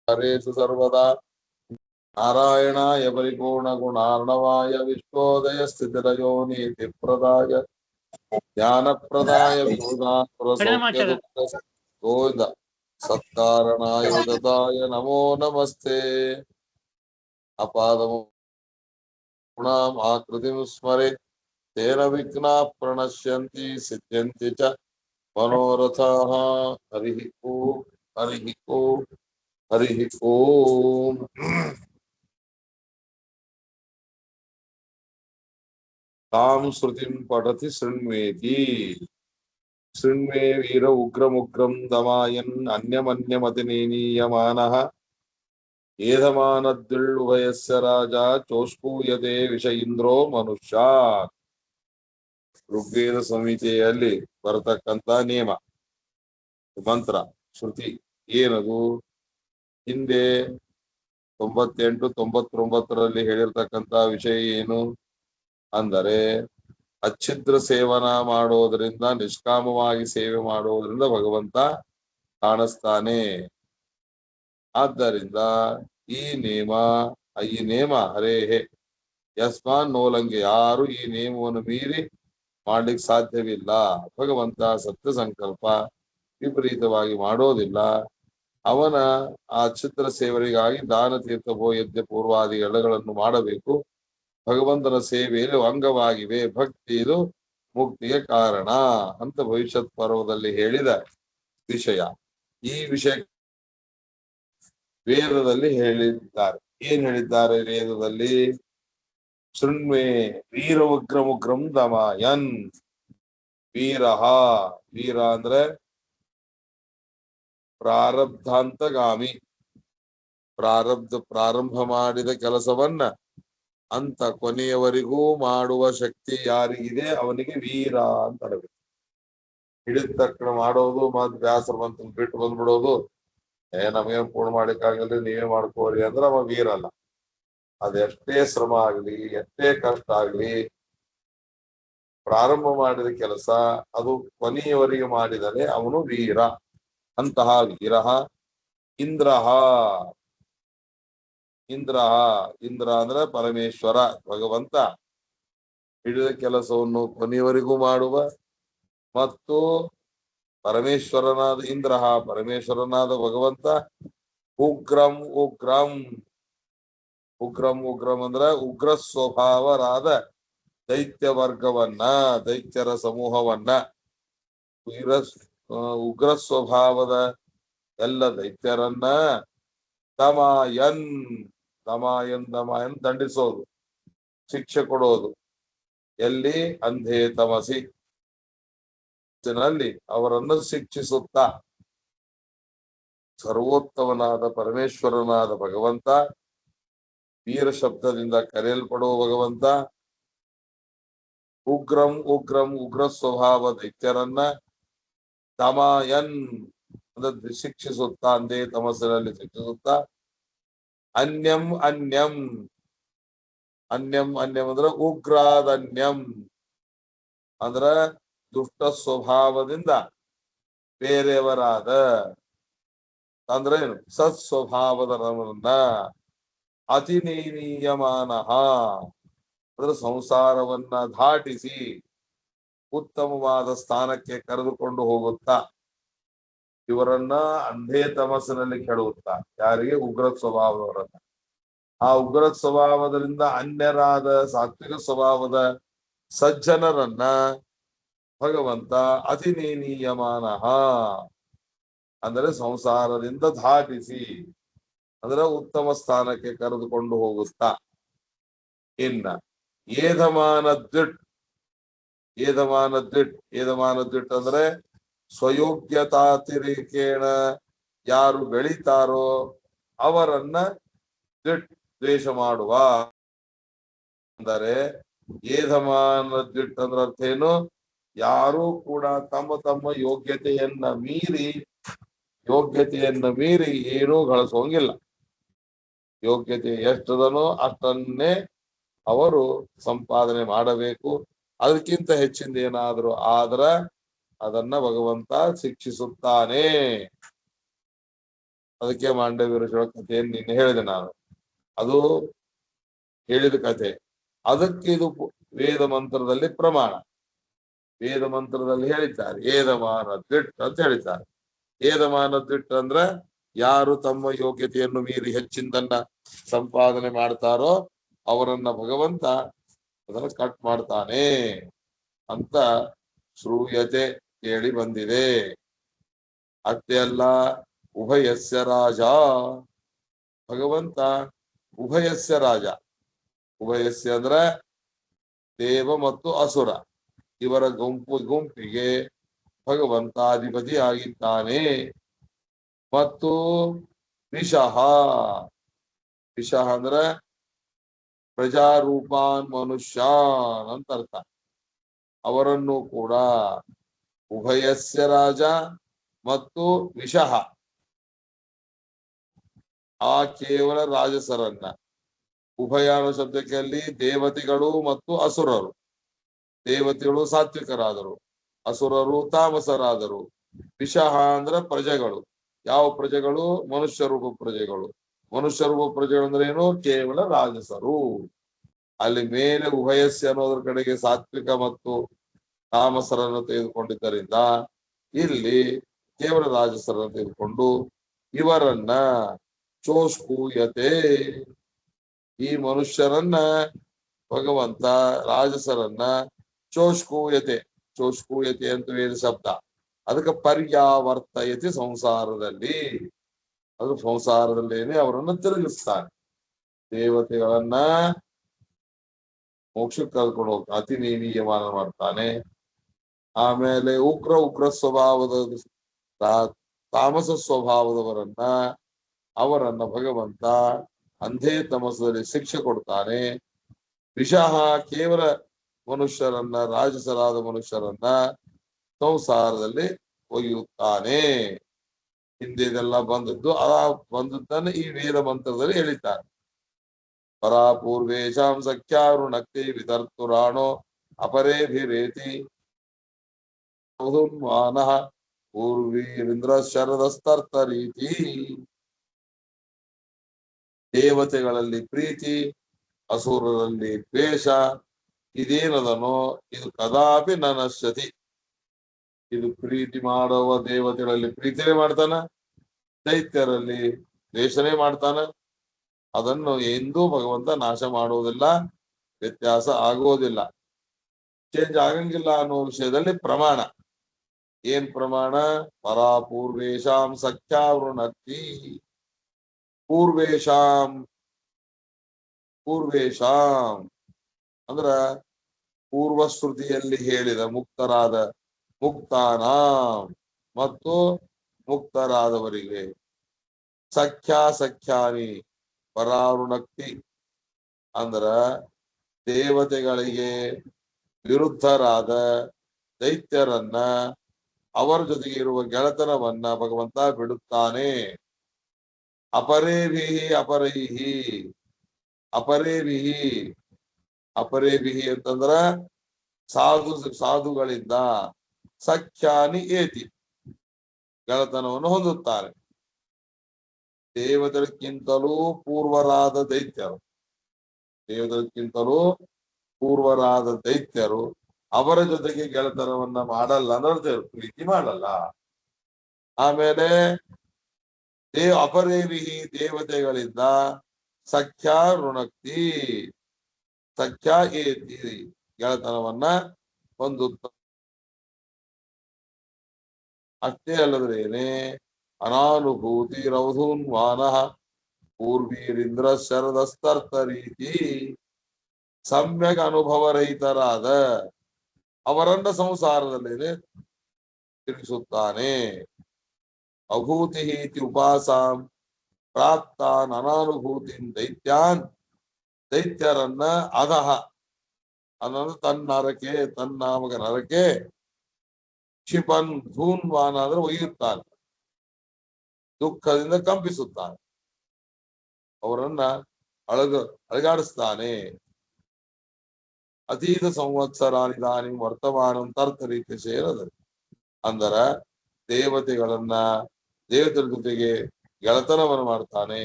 ಹರೇಶು ಸರ್ವದಾ ನಾರಾಯಣಾಯ ಪರಿಪೂರ್ಣ ಗುಣಾರ್ಣವಾಯ ವಿಶ್ವೋದಯ ಸ್ಥಿತಿರಯೋ ನೀತಿ ಪ್ರದಾಯ ಜ್ಞಾನಪ್ರದಾಯ ವಿಬುಧಾಸುರ ಸೌಖ್ಯ ದುಃಖ ಗೋವಿಂದ ಸತ್ಕಾರಣಾಯ ವಿದತಾಯ ನಮೋ ನಮಸ್ತೆ ಅಪಾದಮು ಗುಣಾಂ ಆಕೃತಿಂ ಸ್ಮರೆ ತೇನ ವಿಘ್ನಾ ಪ್ರಣಶ್ಯಂತಿ ಸಿದ್ಧ್ಯಂತಿ ಚ ಮನೋರಥಾಃ ಹರಿ ಓಂ ಹರಿ ಓಂ ಹರಿ ಓಂ ತಾಂ ಶ್ರುತಿಂ ಪಠತಿ ಶೃಣ್ವೇತಿ ಶೃಣ್ವೇ ವೀರ ಉಗ್ರಮುಗ್ರಂ ದಮಾಯನ್ ಅನ್ಯಮನ್ಯಮತಿನೀಯಮಾನಃ ಏಧಮಾನದ್ಯುಳ್ವಯಸ್ಯ ರಾಜ ಚೋಷ್ಪೂಯತೆ ವಿಷ ಇಂದ್ರೋ ಮನುಷ್ಯ ಋಗ್ವೇದ ಸಂಹಿತೆಯಲ್ಲಿ ಬರತಕ್ಕಂತ ನಿಯಮ ಮಂತ್ರ ಶ್ರುತಿ ಏನದು ಹಿಂದೆ 98 99ರಲ್ಲಿ ಹೇಳಿರ್ತಕ್ಕಂತ ವಿಷಯ ಏನು ಅಂದರೆ ಅಚ್ಛಿದ್ರ ಸೇವನ ಮಾಡೋದ್ರಿಂದ ನಿಷ್ಕಾಮವಾಗಿ ಸೇವೆ ಮಾಡೋದ್ರಿಂದ ಭಗವಂತ ಕಾಣಿಸ್ತಾನೆ. ಆದ್ದರಿಂದ ಈ ನೇಮ ಹರೇಹೆ ಯಸ್ಮಾನ್ ನೋಲಂಗೆ ಯಾರು ಈ ನೇಮವನ್ನು ಮೀರಿ ಮಾಡ್ಲಿಕ್ಕೆ ಸಾಧ್ಯವಿಲ್ಲ. ಭಗವಂತ ಸತ್ಯ ಸಂಕಲ್ಪ ವಿಪರೀತವಾಗಿ ಮಾಡೋದಿಲ್ಲ. ಅವನ ಆ ಚಿತ್ರ ಸೇವರಿಗಾಗಿ ದಾನ ತೀರ್ಥ ಯಜ್ಞ ಪೂರ್ವಾದಿ ಎಲ್ಲಗಳನ್ನು ಮಾಡಬೇಕು. ಭಗವಂತನ ಸೇವೆಯಲ್ಲಿ ಅಂಗವಾಗಿವೆ. ಭಕ್ತಿ ಇದು ಮುಕ್ತಿಗೆ ಕಾರಣ ಅಂತ ಭವಿಷ್ಯತ್ ಪರ್ವದಲ್ಲಿ ಹೇಳಿದ ವಿಷಯ. ಈ ವಿಷಯ ವೇದದಲ್ಲಿ ಹೇಳಿದ್ದಾರೆ. ಏನ್ ಹೇಳಿದ್ದಾರೆ ವೇದದಲ್ಲಿ? ಶೃಣ್ವೆ ವೀರ ಉಗ್ರಮುಗ್ರಂ ದಮಾಯನ್. ವೀರ ಅಂದ್ರೆ ಪ್ರಾರಬ್ಧಾಂತಗಾಮಿ. ಪ್ರಾರಂಭ ಮಾಡಿದ ಕೆಲಸವನ್ನ ಅಂತ ಕೊನೆಯವರೆಗೂ ಮಾಡುವ ಶಕ್ತಿ ಯಾರಿಗಿದೆ ಅವನಿಗೆ ವೀರ ಅಂತ ಅನ್ಬೇಕು. ಹಿಡಿದ ತಕ್ಷಣ ಮಾಡೋದು ಮತ್ ಬ್ಯಾಸರ ಬಂತ ಬಿಟ್ಟು ಬಂದ್ಬಿಡೋದು, ನಮಗೇನು ಪೂರ್ಣ ಮಾಡ್ಲಿಕ್ಕಾಗಲ್ರಿ ನೀವೇ ಮಾಡ್ಕೋರಿ ಅಂದ್ರೆ ಅವ ವೀರ ಅಲ್ಲ. ಅದೆಷ್ಟೇ ಶ್ರಮ ಆಗ್ಲಿ, ಎಷ್ಟೇ ಕಷ್ಟ ಆಗ್ಲಿ, ಪ್ರಾರಂಭ ಮಾಡಿದ ಕೆಲಸ ಅದು ಕೊನೆಯವರೆಗೆ ಮಾಡಿದರೆ ಅವನು ವೀರ. ಅಂತಹ ವೀರ ಇಂದ್ರ ಅಂದ್ರೆ ಪರಮೇಶ್ವರ ಭಗವಂತ. ಹಿಡಿದ ಕೆಲಸವನ್ನು ಕೊನೆಯವರೆಗೂ ಮಾಡುವ ಮತ್ತು ಪರಮೇಶ್ವರನಾದ ಭಗವಂತ ಉಗ್ರಂ ಅಂದ್ರೆ ಉಗ್ರ ಸ್ವಭಾವರಾದ ದೈತ್ಯ ವರ್ಗವನ್ನ, ದೈತ್ಯರ ಸಮೂಹವನ್ನ, ಉಗ್ರ ಸ್ವಭಾವದ ಎಲ್ಲ ದೈತ್ಯರನ್ನ ದಮಾಯನ್ ದಂಡಿಸೋದು, ಶಿಕ್ಷೆ ಕೊಡೋದು. ಎಲ್ಲಿ? ಅಂಧೇ ತಮಸಿ ನಲ್ಲಿ ಅವರನ್ನು ಶಿಕ್ಷಿಸುತ್ತಾ. ಸರ್ವೋತ್ತಮನಾದ ಪರಮೇಶ್ವರನಾದ ಭಗವಂತ, ವೀರ ಶಬ್ದದಿಂದ ಕರೆಯಲ್ಪಡುವ ಭಗವಂತ, ಉಗ್ರ ಸ್ವಭಾವ ದೈತ್ಯರನ್ನ ದಮಾಯನ್ ಅಂದ್ರೆ ಶಿಕ್ಷಿಸುತ್ತಾ, ಅಂದೇ ತಮಸ್ಸಿನಲ್ಲಿ ಶಿಕ್ಷಿಸುತ್ತಾ. ಅನ್ಯಂ ಅಂದ್ರೆ ಉಗ್ರಾದನ್ಯಂ ಅಂದ್ರ ದುಷ್ಟ ಸ್ವಭಾವದಿಂದ ಬೇರೆಯವರಾದ ಅಂದ್ರೆ ಏನು? ಸತ್ ಸ್ವಭಾವದವರನ್ನ ಅತಿನೀಯಮಾನಃ ಅಂದ್ರೆ ಸಂಸಾರವನ್ನ ದಾಟಿಸಿ ಉತ್ತಮವಾದ ಸ್ಥಾನಕ್ಕೆ ಕರೆದುಕೊಂಡು ಹೋಗುತ್ತಾ ಇವರನ್ನ ಅಂಧೇ ತಮಸ್ಸಿನಲ್ಲಿ ಕೆಡುತ್ತಾ. ಯಾರಿಗೆ? ಉಗ್ರ ಸ್ವಭಾವದವರನ್ನ. ಆ ಉಗ್ರ ಸ್ವಭಾವದಿಂದ ಅನ್ಯರಾದ ಸಾತ್ವಿಕ ಸ್ವಭಾವದ ಸಜ್ಜನರನ್ನ ಭಗವಂತ ಅತಿನೇನೀಯಮಾನಃ ಅಂದರೆ ಸಂಸಾರದಿಂದ ದಾಟಿಸಿ ಅಂದ್ರೆ ಉತ್ತಮ ಸ್ಥಾನಕ್ಕೆ ಕರೆದುಕೊಂಡು ಹೋಗುತ್ತಾ. ಇನ್ನ ಏಧಮಾನದ್ವಿಟ್ ಅಂದ್ರೆ ಸ್ವಯೋಗ್ಯತಾತಿರೇಕೇಣ ಯಾರು ಬೆಳಿತಾರೋ ಅವರನ್ನ ದ್ವೇಷ ಮಾಡುವ. ಅಂದರೆ ಏಧಮಾನದ್ವಿಟ್ ಅಂದ್ರ ಅರ್ಥ ಏನು? ಯಾರು ಕೂಡ ತಮ್ಮ ಯೋಗ್ಯತೆಯನ್ನ ಮೀರಿ ಏನೂ ಗಳಿಸೋಂಗಿಲ್ಲ. ಯೋಗ್ಯತೆ ಎಷ್ಟದನೋ ಅಷ್ಟನ್ನೇ ಅವರು ಸಂಪಾದನೆ ಮಾಡಬೇಕು. ಅದಕ್ಕಿಂತ ಹೆಚ್ಚಿಂದ ಏನಾದ್ರು ಆದ್ರ ಅದನ್ನ ಭಗವಂತ ಶಿಕ್ಷಿಸುತ್ತಾನೆ. ಅದಕ್ಕೆ ಮಾಂಡವ್ಯ ಋಷಿಗಳ ಕಥೆಯನ್ನು ನಿನ್ನೆ ಹೇಳಿದೆ ನಾನು. ಅದು ಹೇಳಿದ ಕಥೆ. ಅದಕ್ಕೆ ಇದು ವೇದ ಮಂತ್ರದಲ್ಲಿ ಪ್ರಮಾಣ. ವೇದ ಮಂತ್ರದಲ್ಲಿ ಹೇಳಿದ್ದಾರೆ ಏದಮಾನ ದಿಟ್ ಅಂತ ಹೇಳಿದ್ದಾರೆ. ಏದಮಾನ ದಿಟ್ ಅಂದ್ರೆ ಯಾರು ತಮ್ಮ ಯೋಗ್ಯತೆಯನ್ನು ಮೀರಿ ಹೆಚ್ಚಿನದನ್ನ ಸಂಪಾದನೆ ಮಾಡ್ತಾರೋ ಅವರನ್ನ ಭಗವಂತ ಅದನ್ನ ಕಟ್ ಮಾಡ್ತಾನೆ ಅಂತ ಶ್ರೂಯತೆ ಕೇಳಿ ಬಂದಿದೆ. ಅಷ್ಟೇ ಅಲ್ಲ, ಉಭಯಸ್ಯ ರಾಜ, ಭಗವಂತ ಉಭಯಸ್ಯ ರಾಜ. ಉಭಯಸ್ಯ ಅಂದ್ರೆ ದೇವ ಮತ್ತು ಅಸುರ ಇವರ ಗುಂಪಿಗೆ ಭಗವಂತ ಅಧಿಪತಿ ಆಗಿದ್ದಾನೆ. ಮತ್ತು ವಿಷಃ, ವಿಷಃ ಅಂದ್ರೆ ಪ್ರಜಾರೂಪಾನ್ ಮನುಷ್ಯಾನ್ ಅಂತ ಅರ್ಥ. ಅವರನ್ನು ಕೂಡ ಉಭಯಸ್ಯ ರಾಜ ಮತ್ತು ವಿಷಃ ಆ ಕೇವಲ ರಾಜಸರನ್ನ, ಉಭಯ ಅನ್ನೋ ಶಬ್ದಕ್ಕೆ ಅಲ್ಲಿ ದೇವತೆಗಳು ಮತ್ತು ಅಸುರರು. ದೇವತೆಗಳು ಸಾತ್ವಿಕರಾದರು, ಅಸುರರು ತಾಮಸರಾದರು. ವಿಷಃ ಅಂದ್ರೆ ಪ್ರಜೆಗಳು. ಯಾವ ಪ್ರಜೆಗಳು? ಮನುಷ್ಯ ರೂಪ ಪ್ರಜೆಗಳು. ಮನುಷ್ಯ ರೂಪ ಪ್ರಜೆಗಳು ಅಂದ್ರೆ ಏನು? ಕೇವಲ ರಾಜಸರು. ಅಲ್ಲಿ ಮೇಲೆ ಉಭಯಸ್ಯ ಅನ್ನೋದ್ರ ಕಡೆಗೆ ಸಾತ್ವಿಕ ಮತ್ತು ತಾಮಸರನ್ನು ತೆಗೆದುಕೊಂಡಿದ್ದರಿಂದ ಇಲ್ಲಿ ಕೇವಲ ರಾಜಸರನ್ನು ತೆಗೆದುಕೊಂಡು ಇವರನ್ನ ಚೋಷ್ಕೂಯತೆ, ಈ ಮನುಷ್ಯರನ್ನ ಭಗವಂತ ರಾಜಸರನ್ನ ಚೋಷ್ಕೂಯತೆ, ಚೋಷ್ಕೂಯತೆ ಅಂತ ವೇದ ಶಬ್ದ. ಅದಕ್ಕೆ ಪರ್ಯಾವರ್ತಯತಿ, ಸಂಸಾರದಲ್ಲಿ ಅದು ಸಂಸಾರದಲ್ಲೇನೆ ಅವರನ್ನು ತಿರುಗಿಸ್ತಾನೆ. ದೇವತೆಗಳನ್ನ ಮೋಕ್ಷಕ್ಕೆ ಕರ್ಕೊಂಡು ಹೋಗ್ತಾನೆ, ಅತಿ ನೀನೀಯಮಾನ ಮಾಡ್ತಾನೆ. ಆಮೇಲೆ ಉಗ್ರ ಸ್ವಭಾವದ ತಾಮಸ ಸ್ವಭಾವದವರನ್ನ ಅವರನ್ನ ಭಗವಂತ ಅಂಧೇ ತಮಸದಲ್ಲಿ ಶಿಕ್ಷೆ ಕೊಡ್ತಾನೆ. ವಿಷಃ ಕೇವಲ ಮನುಷ್ಯರನ್ನ, ರಾಜಸರಾದ ಮನುಷ್ಯರನ್ನ ಸಂಸಾರದಲ್ಲಿ ಒಯ್ಯುತ್ತಾನೆ. ಹಿಂದೆ ಇದೆಲ್ಲ ಬಂದದ್ದು, ಬಂದದ್ದನ್ನು ಈ ವೇದ ಮಂತ್ರದಲ್ಲಿ ಹೇಳಿದ್ದಾರೆ. ಪರಾಪೂರ್ವೇಶಾಂ ಸಖ್ಯಾರುಣಕ್ತಿ ವಿತರ್ತುರಾಣೋ ಅಪರೇಭಿರೇತಿ ಮಾನಃ ಪೂರ್ವೀರಿಂದ್ರ ಶರದಸ್ತರ್ತರೀತಿ. ದೇವತೆಗಳಲ್ಲಿ ಪ್ರೀತಿ, ಅಸುರರಲ್ಲಿ ದ್ವೇಷ, ಇದೇನದನೋ ಇದು ಕದಾಪಿ ನ ನಶ್ಯತಿ. ಇದು ಪ್ರೀತಿ ಮಾಡುವ ದೇವತೆಗಳಲ್ಲಿ ಪ್ರೀತಿನೇ ಮಾಡ್ತಾನ, ದೈತ್ಯರಲ್ಲಿ ದ್ವೇಷನೇ ಮಾಡ್ತಾನ. ಅದನ್ನು ಎಂದೂ ಭಗವಂತ ನಾಶ ಮಾಡುವುದಿಲ್ಲ, ವ್ಯತ್ಯಾಸ ಆಗುವುದಿಲ್ಲ, ಚೇಂಜ್ ಆಗಂಗಿಲ್ಲ ಅನ್ನೋ ವಿಷಯದಲ್ಲಿ ಪ್ರಮಾಣ. ಏನ್ ಪ್ರಮಾಣ? ಪರಾಪೂರ್ವೇಶಾಂ ಸಖ್ಯಾವೃಣಕ್ತಿ. ಪೂರ್ವೇಶಾಂ, ಪೂರ್ವೇಶಾಂ ಅಂದ್ರ ಪೂರ್ವಶ್ರುತಿಯಲ್ಲಿ ಹೇಳಿದ ಮುಕ್ತಾನಾಂ ಮತ್ತು ಮುಕ್ತರಾದವರಿಗೆ. ಸಖ್ಯಾನಿ ಪರಾರುಣಕ್ತಿ ಅಂದ್ರ ದೇವತೆಗಳಿಗೆ ವಿರುದ್ಧರಾದ ದೈತ್ಯರನ್ನ, ಅವರ ಜೊತೆಗೆ ಇರುವ ಗೆಳೆತನವನ್ನ ಭಗವಂತ ಬಿಡುತ್ತಾನೆ. ಅಪರೇಭಿಹಿ ಅಪರೈಹಿ, ಅಪರೇಭಿಹಿ ಅಂತಂದ್ರ ಸಾಧುಗಳಿಂದ, ಸಖ್ಯಾನಿ ಏತಿ ಗೆಳೆತನವನ್ನು ಹೊಂದುತ್ತಾರೆ. ದೇವತೆಗಿಂತಲೂ ಪೂರ್ವರಾದ ದೈತ್ಯರು, ದೇವತೆಗಿಂತಲೂ ಪೂರ್ವರಾದ ದೈತ್ಯರು ಅವರ ಜೊತೆಗೆ ಗೆಳೆತನವನ್ನ ಮಾಡಲ್ಲ ಅಂದ್ರೆ ಪ್ರೀತಿ ಮಾಡಲ್ಲ. ಆಮೇಲೆ ಅಪರೇವಿಹಿ ದೇವತೆಗಳಿಂದ ಸಖ್ಯಾ ಋಣಕ್ತಿ, ಸಖ್ಯಾ ಏತಿ ಗೆಳೆತನವನ್ನ ಹೊಂದುತ್ತ. ಅಷ್ಟೇ ಅಲ್ಲದ್ರೇನೆ ಅನಾನುಭೂತಿ ರೌಧೂನ್ಮಾನ ಪೂರ್ವೀರಿಂದ್ರ ಶರದಸ್ತರ್ಥ ರೀತಿ, ಸಮ್ಯಕ್ ಅನುಭವರಹಿತರಾದ ಅವರನ್ನ ಸಂಸಾರದಲ್ಲೇನೆ ತಿರುಗಿಸುತ್ತಾನೆ. ಅಭೂತಿ ಇತಿ ಉಪಾಸಾಂ ಪ್ರಾಪ್ತಾನ್ ಅನಾನುಭೂತಿನ್ ದೈತ್ಯಾನ್, ದೈತ್ಯರನ್ನ ಅಧಃ ಅನ್ನೋದು ತನ್ನರಕೆ, ತನ್ನಾಮಕ ನರಕೆ, ಕ್ಷಿಪನ್ ಧೂನ್ವಾನ ಅಂದ್ರೆ ಒಯ್ಯುತ್ತಾನೆ, ದುಃಖದಿಂದ ಕಂಪಿಸುತ್ತಾನೆ, ಅವರನ್ನ ಅಳಗಾಡಿಸ್ತಾನೆ. ಅತೀತ ಸಂವತ್ಸರಾನಿದಾನಿ ವರ್ತಮಾನಂ ತರ್ಥ ರೀತಿ ಸೇರದ ಅಂದರ ದೇವತೆಗಳ ಜೊತೆಗೆ ಗೆಳತನವನ್ನು ಮಾಡ್ತಾನೆ.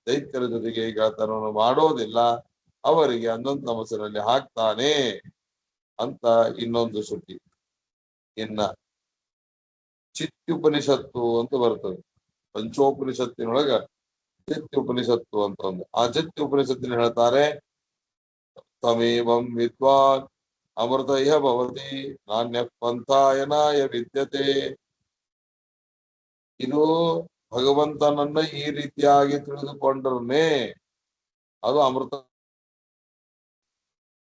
ದೈತ್ಯರ ಜೊತೆಗೆ ಗೆಳತನವನ್ನು ಮಾಡೋದಿಲ್ಲ, ಅವರಿಗೆ ಹನ್ನೊಂದು ತಮಸ್ಸಿನಲ್ಲಿ ಹಾಕ್ತಾನೆ ಅಂತ ಇನ್ನೊಂದು ಶ್ರುತಿ. ಇನ್ನ ಚಿತ್ಯುಪನಿಷತ್ತು ಅಂತ ಬರ್ತದೆ. ಪಂಚೋಪನಿಷತ್ತಿನೊಳಗ ಚಿತ್ಯುಪನಿಷತ್ತು ಅಂತ ಒಂದು. ಆ ಚಿತ್ಯುಪನಿಷತ್ತಿನ ಹೇಳ್ತಾರೆ, ತಮೇವಂ ವಿದ್ವಾನ್ ಅಮೃತ ಇಹ ಭವತಿ ನಾಣ್ಯ ಪಂಥಾಯನಾಯ ವಿದ್ಯತೆ. ಇದು ಭಗವಂತನನ್ನ ಈ ರೀತಿಯಾಗಿ ತಿಳಿದುಕೊಂಡ್ರೇ ಅದು ಅಮೃತ.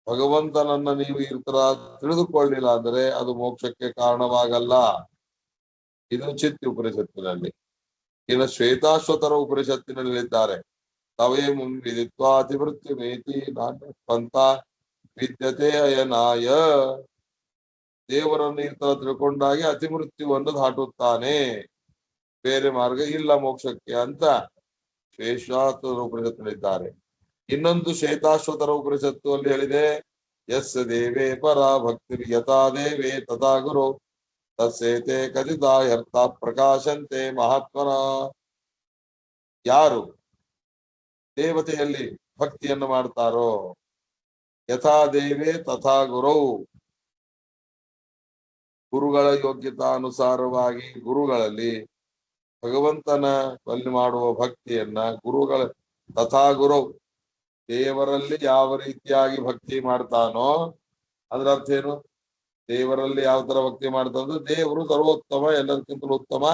ಭಗವಂತನನ್ನ ನೀವು ಈ ತರ ತಿಳಿದುಕೊಳ್ಳಿಲ್ಲ ಅಂದ್ರೆ ಅದು ಮೋಕ್ಷಕ್ಕೆ ಕಾರಣವಾಗಲ್ಲ. ಇದು ಚಿತ್ತ ಉಪನಿಷತ್ತಿನಲ್ಲಿ. ಇನ್ನು ಶ್ವೇತಾಶ್ವತರ ಉಪನಿಷತ್ತಿನಲ್ಲಿ ಹೇಳಿದ್ದಾರೆ, ತವೇಮಂ ವಿದಿತ್ವಾತಿವೃತ್ತಿ ಮೇತಿ ನಾಣ್ಯ ಪಂಥ ವಿದ್ಯತೆ ಅಯನಾಯ. ದೇವರನ್ನು ಈ ತರ ತಿಳ್ಕೊಂಡಾಗೆ ಅತಿಮೃತ್ಯುವನ್ನು ದಾಟುತ್ತಾನೆ, ಬೇರೆ ಮಾರ್ಗ ಇಲ್ಲ ಮೋಕ್ಷಕ್ಕೆ ಅಂತ ಶ್ವೇತಾಶ್ವತರ ಉಪನಿಷತ್ತಿನಲ್ಲಿದ್ದಾರೆ. ಇನ್ನೊಂದು ಶ್ವೇತಾಶ್ವತರ ಉಪನಿಷತ್ತು ಅಲ್ಲಿ ಹೇಳಿದೆ, ಯಸ್ಯ ದೇವೇ ಪರ ಭಕ್ತಿ ಯಥಾ ದೇವೇ ತಥಾ ಗುರು ತಸ್ಯೇತೆ ಕಥಿತಾ ಅರ್ಥ ಪ್ರಕಾಶಂತೆ ಮಹಾತ್ಮನ. ಯಾರು ದೇವತೆಯಲ್ಲಿ ಭಕ್ತಿಯನ್ನು ಮಾಡ್ತಾರೋ, ಯಥಾ ದೇವೇ ತಥಾ ಗುರು, ಗುರುಗಳ ಯೋಗ್ಯತಾನುಸಾರವಾಗಿ ಗುರುಗಳಲ್ಲಿ ಭಗವಂತನ ಬಲ್ಲಿ ಮಾಡುವ ಭಕ್ತಿಯನ್ನ ಗುರುಗಳ ತಥಾ ಗುರು, ದೇವರಲ್ಲಿ ಯಾವ ರೀತಿಯಾಗಿ ಭಕ್ತಿ ಮಾಡ್ತಾನೋ ಅದ್ರ ಅರ್ಥ ಏನು? ದೇವರಲ್ಲಿ ಯಾವ ತರ ಭಕ್ತಿ ಮಾಡ್ತಾನಂದ್ರೆ ದೇವರು ಸರ್ವೋತ್ತಮ, ಎಲ್ಲರಿಗಿಂತಲೂ ಉತ್ತಮ,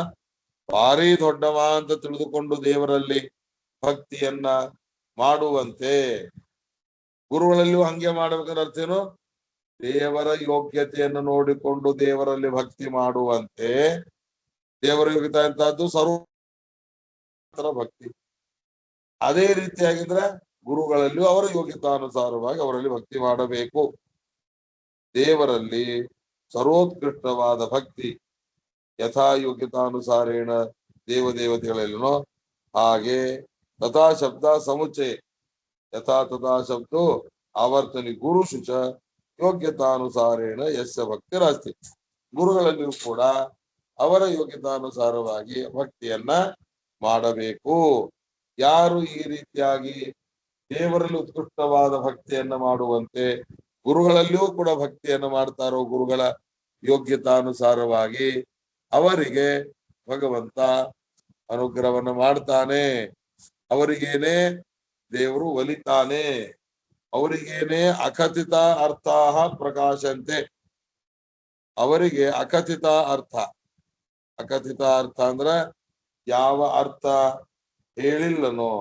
ಭಾರಿ ದೊಡ್ಡವ ಅಂತ ತಿಳಿದುಕೊಂಡು ದೇವರಲ್ಲಿ ಭಕ್ತಿಯನ್ನ ಮಾಡುವಂತೆ ಗುರುಗಳಲ್ಲಿಯೂ ಹಂಗೆ ಮಾಡ್ಬೇಕಂದ್ರೆ ಅರ್ಥ ಏನು? ದೇವರ ಯೋಗ್ಯತೆಯನ್ನು ನೋಡಿಕೊಂಡು ದೇವರಲ್ಲಿ ಭಕ್ತಿ ಮಾಡುವಂತೆ. ದೇವರ ಯೋಗ್ಯತೆ ಅಂತದ್ದು ಸರ್ವ ಭಕ್ತಿ. ಅದೇ ರೀತಿಯಾಗಿದ್ರೆ ಗುರುಗಳಲ್ಲಿಯೂ ಅವರ ಯೋಗ್ಯತಾನುಸಾರವಾಗಿ ಅವರಲ್ಲಿ ಭಕ್ತಿ ಮಾಡಬೇಕು. ದೇವರಲ್ಲಿ ಸರ್ವೋತ್ಕೃಷ್ಟವಾದ ಭಕ್ತಿ ಯಥಾ ಯೋಗ್ಯತಾನುಸಾರೇಣ ದೇವತೆಗಳಲ್ಲಿನೋ ಹಾಗೆ. ತಥಾ ಶಬ್ದ ಸಮುಚ್ಚಯ, ಯಥಾ ತಥಾ ಶಬ್ದ ಆವರ್ತನಿ ಗುರು ಶುಚ ಯೋಗ್ಯತಾನುಸಾರೇಣ ಯಸ್ಯ ಭಕ್ತಿರಾಸ್ತಿ. ಗುರುಗಳಲ್ಲಿಯೂ ಕೂಡ ಅವರ ಯೋಗ್ಯತಾನುಸಾರವಾಗಿ ಭಕ್ತಿಯನ್ನ ಮಾಡಬೇಕು. ಯಾರು ಈ ರೀತಿಯಾಗಿ ದೇವರಲ್ಲಿ ಉತ್ಕೃಷ್ಟವಾದ ಭಕ್ತಿಯನ್ನ ಮಾಡುವಂತೆ ಗುರುಗಳಲ್ಲಿಯೂ ಕೂಡ ಭಕ್ತಿಯನ್ನು ಮಾಡ್ತಾರೋ, ಗುರುಗಳ ಯೋಗ್ಯತಾನುಸಾರವಾಗಿ ಅವರಿಗೆ ಭಗವಂತ ಅನುಗ್ರಹವನ್ನು ಮಾಡ್ತಾನೆ. ಅವರಿಗೇನೆ ದೇವರು ಒಲಿತಾನೆ. ಅವರಿಗೇನೆ ಅಕಥಿತ ಅರ್ಥಾಹ ಪ್ರಕಾಶಂತೆ. ಅವರಿಗೆ ಅಕಥಿತ ಅರ್ಥ. ಅಕಥಿತ ಅರ್ಥ ಅಂದ್ರ ಯಾವ ಅರ್ಥ ಹೇಳಿಲ್ಲನೋ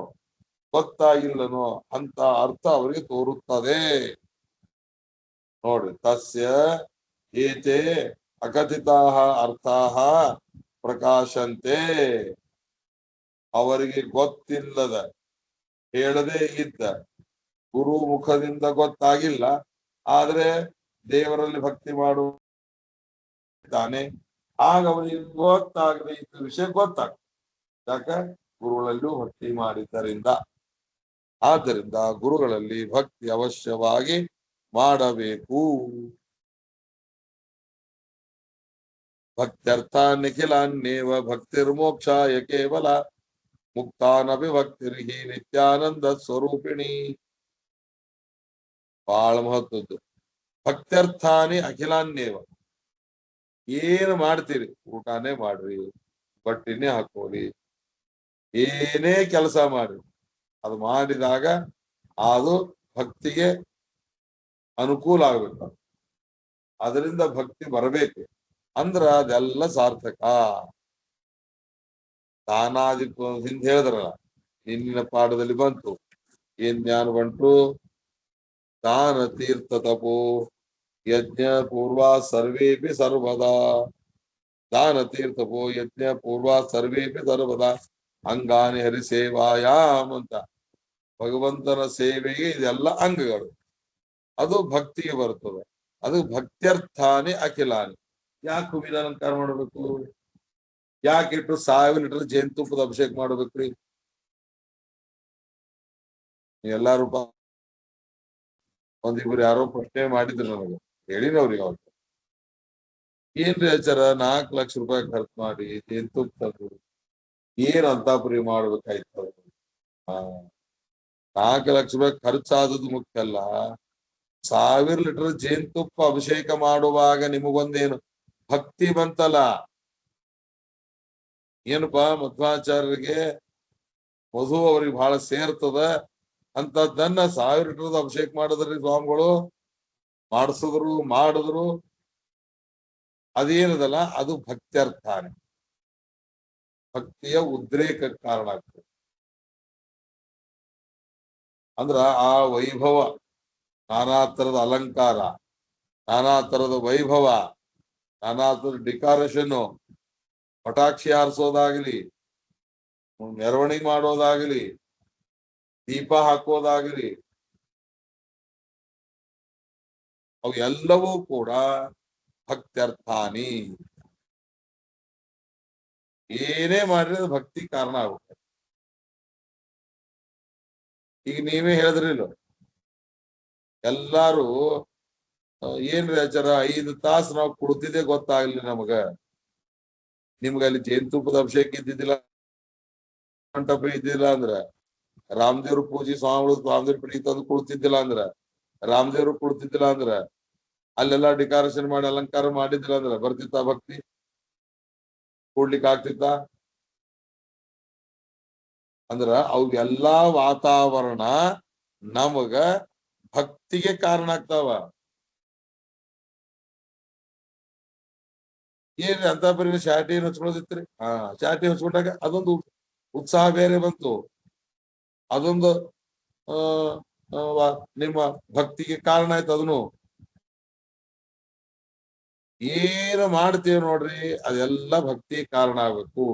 ಗೊತ್ತಾಗಿಲ್ಲನೋ ಅಂತ ಅರ್ಥ ಅವರಿಗೆ ತೋರುತ್ತದೆ. ನೋಡ್ರಿ, ತಸ್ಯ ಏತೆ ಅಕಥಿತಾಹ ಅರ್ಥಾಹ ಪ್ರಕಾಶಂತೆ. ಅವರಿಗೆ ಗೊತ್ತಿಲ್ಲದ, ಹೇಳದೇ ಇದ್ದ, ಗುರು ಮುಖದಿಂದ ಗೊತ್ತಾಗಿಲ್ಲ, ಆದ್ರೆ ದೇವರಲ್ಲಿ ಭಕ್ತಿ ಮಾಡುತ್ತಾನೆ, ಆಗ ಅವನಿಗೆ ಗೊತ್ತಾಗದೆ ಇದ್ದ ವಿಷಯ ಗೊತ್ತಾಗ್ತದೆ. ಯಾಕ? ಗುರುಗಳಲ್ಲೂ ಭಕ್ತಿ ಮಾಡಿದ್ದರಿಂದ. ಆದ್ದರಿಂದ ಗುರುಗಳಲ್ಲಿ ಭಕ್ತಿ ಅವಶ್ಯವಾಗಿ ಮಾಡಬೇಕು. ಭಕ್ತ್ಯರ್ಥ ನಿಖಿಲಾನ್ನೇವ ಭಕ್ತಿರ್ಮೋಕ್ಷಾಯ ಕೇವಲ ಮುಕ್ತಾನಪಿ ಭಕ್ತಿರ್ಹಿ ನಿತ್ಯಾನಂದ ಸ್ವರೂಪಿಣಿ. ಬಹಳ ಮಹತ್ವದ್ದು. ಭಕ್ತ್ಯರ್ಥಾನಿ ಅಖಿಲಾನ್ನೇವ. ಏನು ಮಾಡ್ತೀರಿ? ಊಟನೇ ಮಾಡ್ರಿ, ಬಟ್ಟಿನೇ ಹಾಕೋರಿ, ಏನೇ ಕೆಲಸ ಮಾಡ್ರಿ, ಅದು ಮಾಡಿದಾಗ ಅದು ಭಕ್ತಿಗೆ ಅನುಕೂಲ ಆಗ್ಬೇಕು. ಅದರಿಂದ ಭಕ್ತಿ ಬರಬೇಕು ಅಂದ್ರ ಅದೆಲ್ಲ ಸಾರ್ಥಕ. ದಾನಾದಿ ಹಿಂದೆ ಹೇಳಿದ್ರಲ್ಲ, ನಿನ್ನಿನ ಪಾಠದಲ್ಲಿ ಬಂತು. ಏನ್ ಜ್ಞಾನ ಬಂತು? ದಾನ ತೀರ್ಥ ತಪೋ ಯಜ್ಞ ಪೂರ್ವ ಸರ್ವೇಪಿ ಸರ್ವದಾ. ದಾನ ತೀರ್ಥಪೋ ಯಜ್ಞ ಪೂರ್ವ ಸರ್ವೇಪಿ ಸರ್ವದಾ ಅಂಗಾನಿ ಹರಿಸೇವಾಯಾಮ್ ಅಂತ. ಭಗವಂತನ ಸೇವೆಗೆ ಇದೆಲ್ಲ ಅಂಗಗಳು. ಅದು ಭಕ್ತಿಗೆ ಬರ್ತದೆ. ಅದು ಭಕ್ತ್ಯರ್ಥಾನಿ ಅಖಿಲಾನಿ. ಯಾಕೆ ಹೂವಿನ ಅಲಂಕಾರ ಮಾಡಬೇಕು? ಯಾಕೆ ಇಟ್ಟು 1000 ಲೀಟರ್ ಜೇನುತುಪ್ಪದ ಅಭಿಷೇಕ ಮಾಡ್ಬೇಕ್ರಿ? ಎಲ್ಲಾರು ಒಂದಿಬ್ರು ಯಾರೋ ಪ್ರಶ್ನೆ ಮಾಡಿದ್ರು ನನಗೆ, ಹೇಳಿನವ್ರಿಗೆ ಅವ್ರು, ಏನ್ರಿ ಆಚಾರ 4 ಲಕ್ಷ ರೂಪಾಯಿ ಖರ್ಚು ಮಾಡಿ ಜೇನುತುಪ್ಪ ತಂದು ಏನ್ ಅಂತಾಪುರಿ ಮಾಡ್ಬೇಕಾಯ್ತು. ಆ 4 ಲಕ್ಷ ರೂಪಾಯಿ ಖರ್ಚಾದದ್ದು ಮುಖ್ಯ ಅಲ್ಲ. 1000 ಲೀಟರ್ ಜೇನುತುಪ್ಪ ಅಭಿಷೇಕ ಮಾಡುವಾಗ ನಿಮಗೊಂದೇನು ಭಕ್ತಿ ಬಂತಲ್ಲ. ಏನಪ್ಪಾ ಮಧ್ವಾಚಾರ್ಯರಿಗೆ ಮಧು ಅವ್ರಿಗೆ ಬಹಳ ಸೇರ್ತದ ಅಂತದನ್ನ 1000 ಲೀಟರ್ ಅಭಿಷೇಕ ಮಾಡಿದ್ರಿ ಸ್ವಾಮಿಗಳು, ಮಾಡಿದ್ರು. ಅದೇನದಲ್ಲ ಅದು ಭಕ್ತ್ಯರ್ಥಾನೆ, ಭಕ್ತಿಯ ಉದ್ರೇಕಕ್ಕೆ ಕಾರಣ ಆಗ್ತದೆ. ಅಂದ್ರ ಆ ವೈಭವ, ನಾನಾ ತರದ ಅಲಂಕಾರ, ನಾನಾ ತರದ ವೈಭವ, ನಾನಾ ತರದ ಡೆಕೋರೇಷನ್, ಪಟಾಕ್ಷಿ ಹಾರಿಸೋದಾಗ್ಲಿ, ಮೆರವಣಿಗೆ ಮಾಡೋದಾಗ್ಲಿ, ದೀಪ ಹಾಕೋದಾಗ್ಲಿ, ಅವು ಎಲ್ಲವೂ ಕೂಡ ಭಕ್ತ್ಯರ್ಥಾನಿ. ಏನೇ ಮಾಡಿದ್ರೆ ಅದು ಭಕ್ತಿ ಕಾರಣ ಆಗುತ್ತೆ. ಈಗ ನೀವೇ ಹೇಳಿದ್ರಿಲ್ಲ, ಎಲ್ಲಾರು ಏನ್ರಿ ಆಚಾರ 5 ತಾಸು ನಾವು ಕುಡ್ತಿದ್ದೆ ಗೊತ್ತಾಗ್ಲಿ ನಮಗ. ನಿಮ್ಗ ಅಲ್ಲಿ ಜೇನುತುಪ್ಪದ ಅಭಿಷೇಕ ಇದ್ದಿದ್ದಿಲ್ಲ, ಮಂಟಪ ಇದ್ದಿಲ್ಲ ಅಂದ್ರ, ರಾಮದೇವ್ರ ಪೂಜೆ ಸ್ವಾಮಿಗಳು ರಾಮದೇವ್ರ ಪೀಠ ತಂದು ಕುಡ್ತಿದ್ದಿಲ್ಲ ಅಂದ್ರ, ರಾಮದೇವ್ರು ಕುಡ್ತಿದ್ದಿಲ್ಲ ಅಂದ್ರ, ಅಲ್ಲೆಲ್ಲಾ ಡೆಕೋರೇಷನ್ ಮಾಡಿ ಅಲಂಕಾರ ಮಾಡಿದ್ದಿಲ್ಲ ಅಂದ್ರ ಬರ್ತಿತ್ತ ಭಕ್ತಿ? ಕೂಡ್ಲಿಕ್ಕೆ ಆಗ್ತಿತ್ತ? ಅಂದ್ರ ಅವೆಲ್ಲಾ ವಾತಾವರಣ ನಮಗ ಭಕ್ತಿಗೆ ಕಾರಣ ಆಗ್ತಾವ. ಏನ್ರಿ ಅಂತ ಬರೀ ಶಾಟಿ ಹಚ್ಕೊಳ್ಳೋದಿತ್ರಿ? ಶಾಟಿ ಹಚ್ಕೊಂಡಾಗ ಅದೊಂದು ಉತ್ಸಾಹ ಬೇರೆ ಬಂತು, ಅದೊಂದು ನಿಮ್ಮ ಭಕ್ತಿಗೆ ಕಾರಣ ಆಯ್ತು. ಅದನ್ನು ಏನು ಮಾಡ್ತೀವಿ ನೋಡ್ರಿ, ಅದೆಲ್ಲ ಭಕ್ತಿ ಕಾರಣ ಆಗ್ಬೇಕು.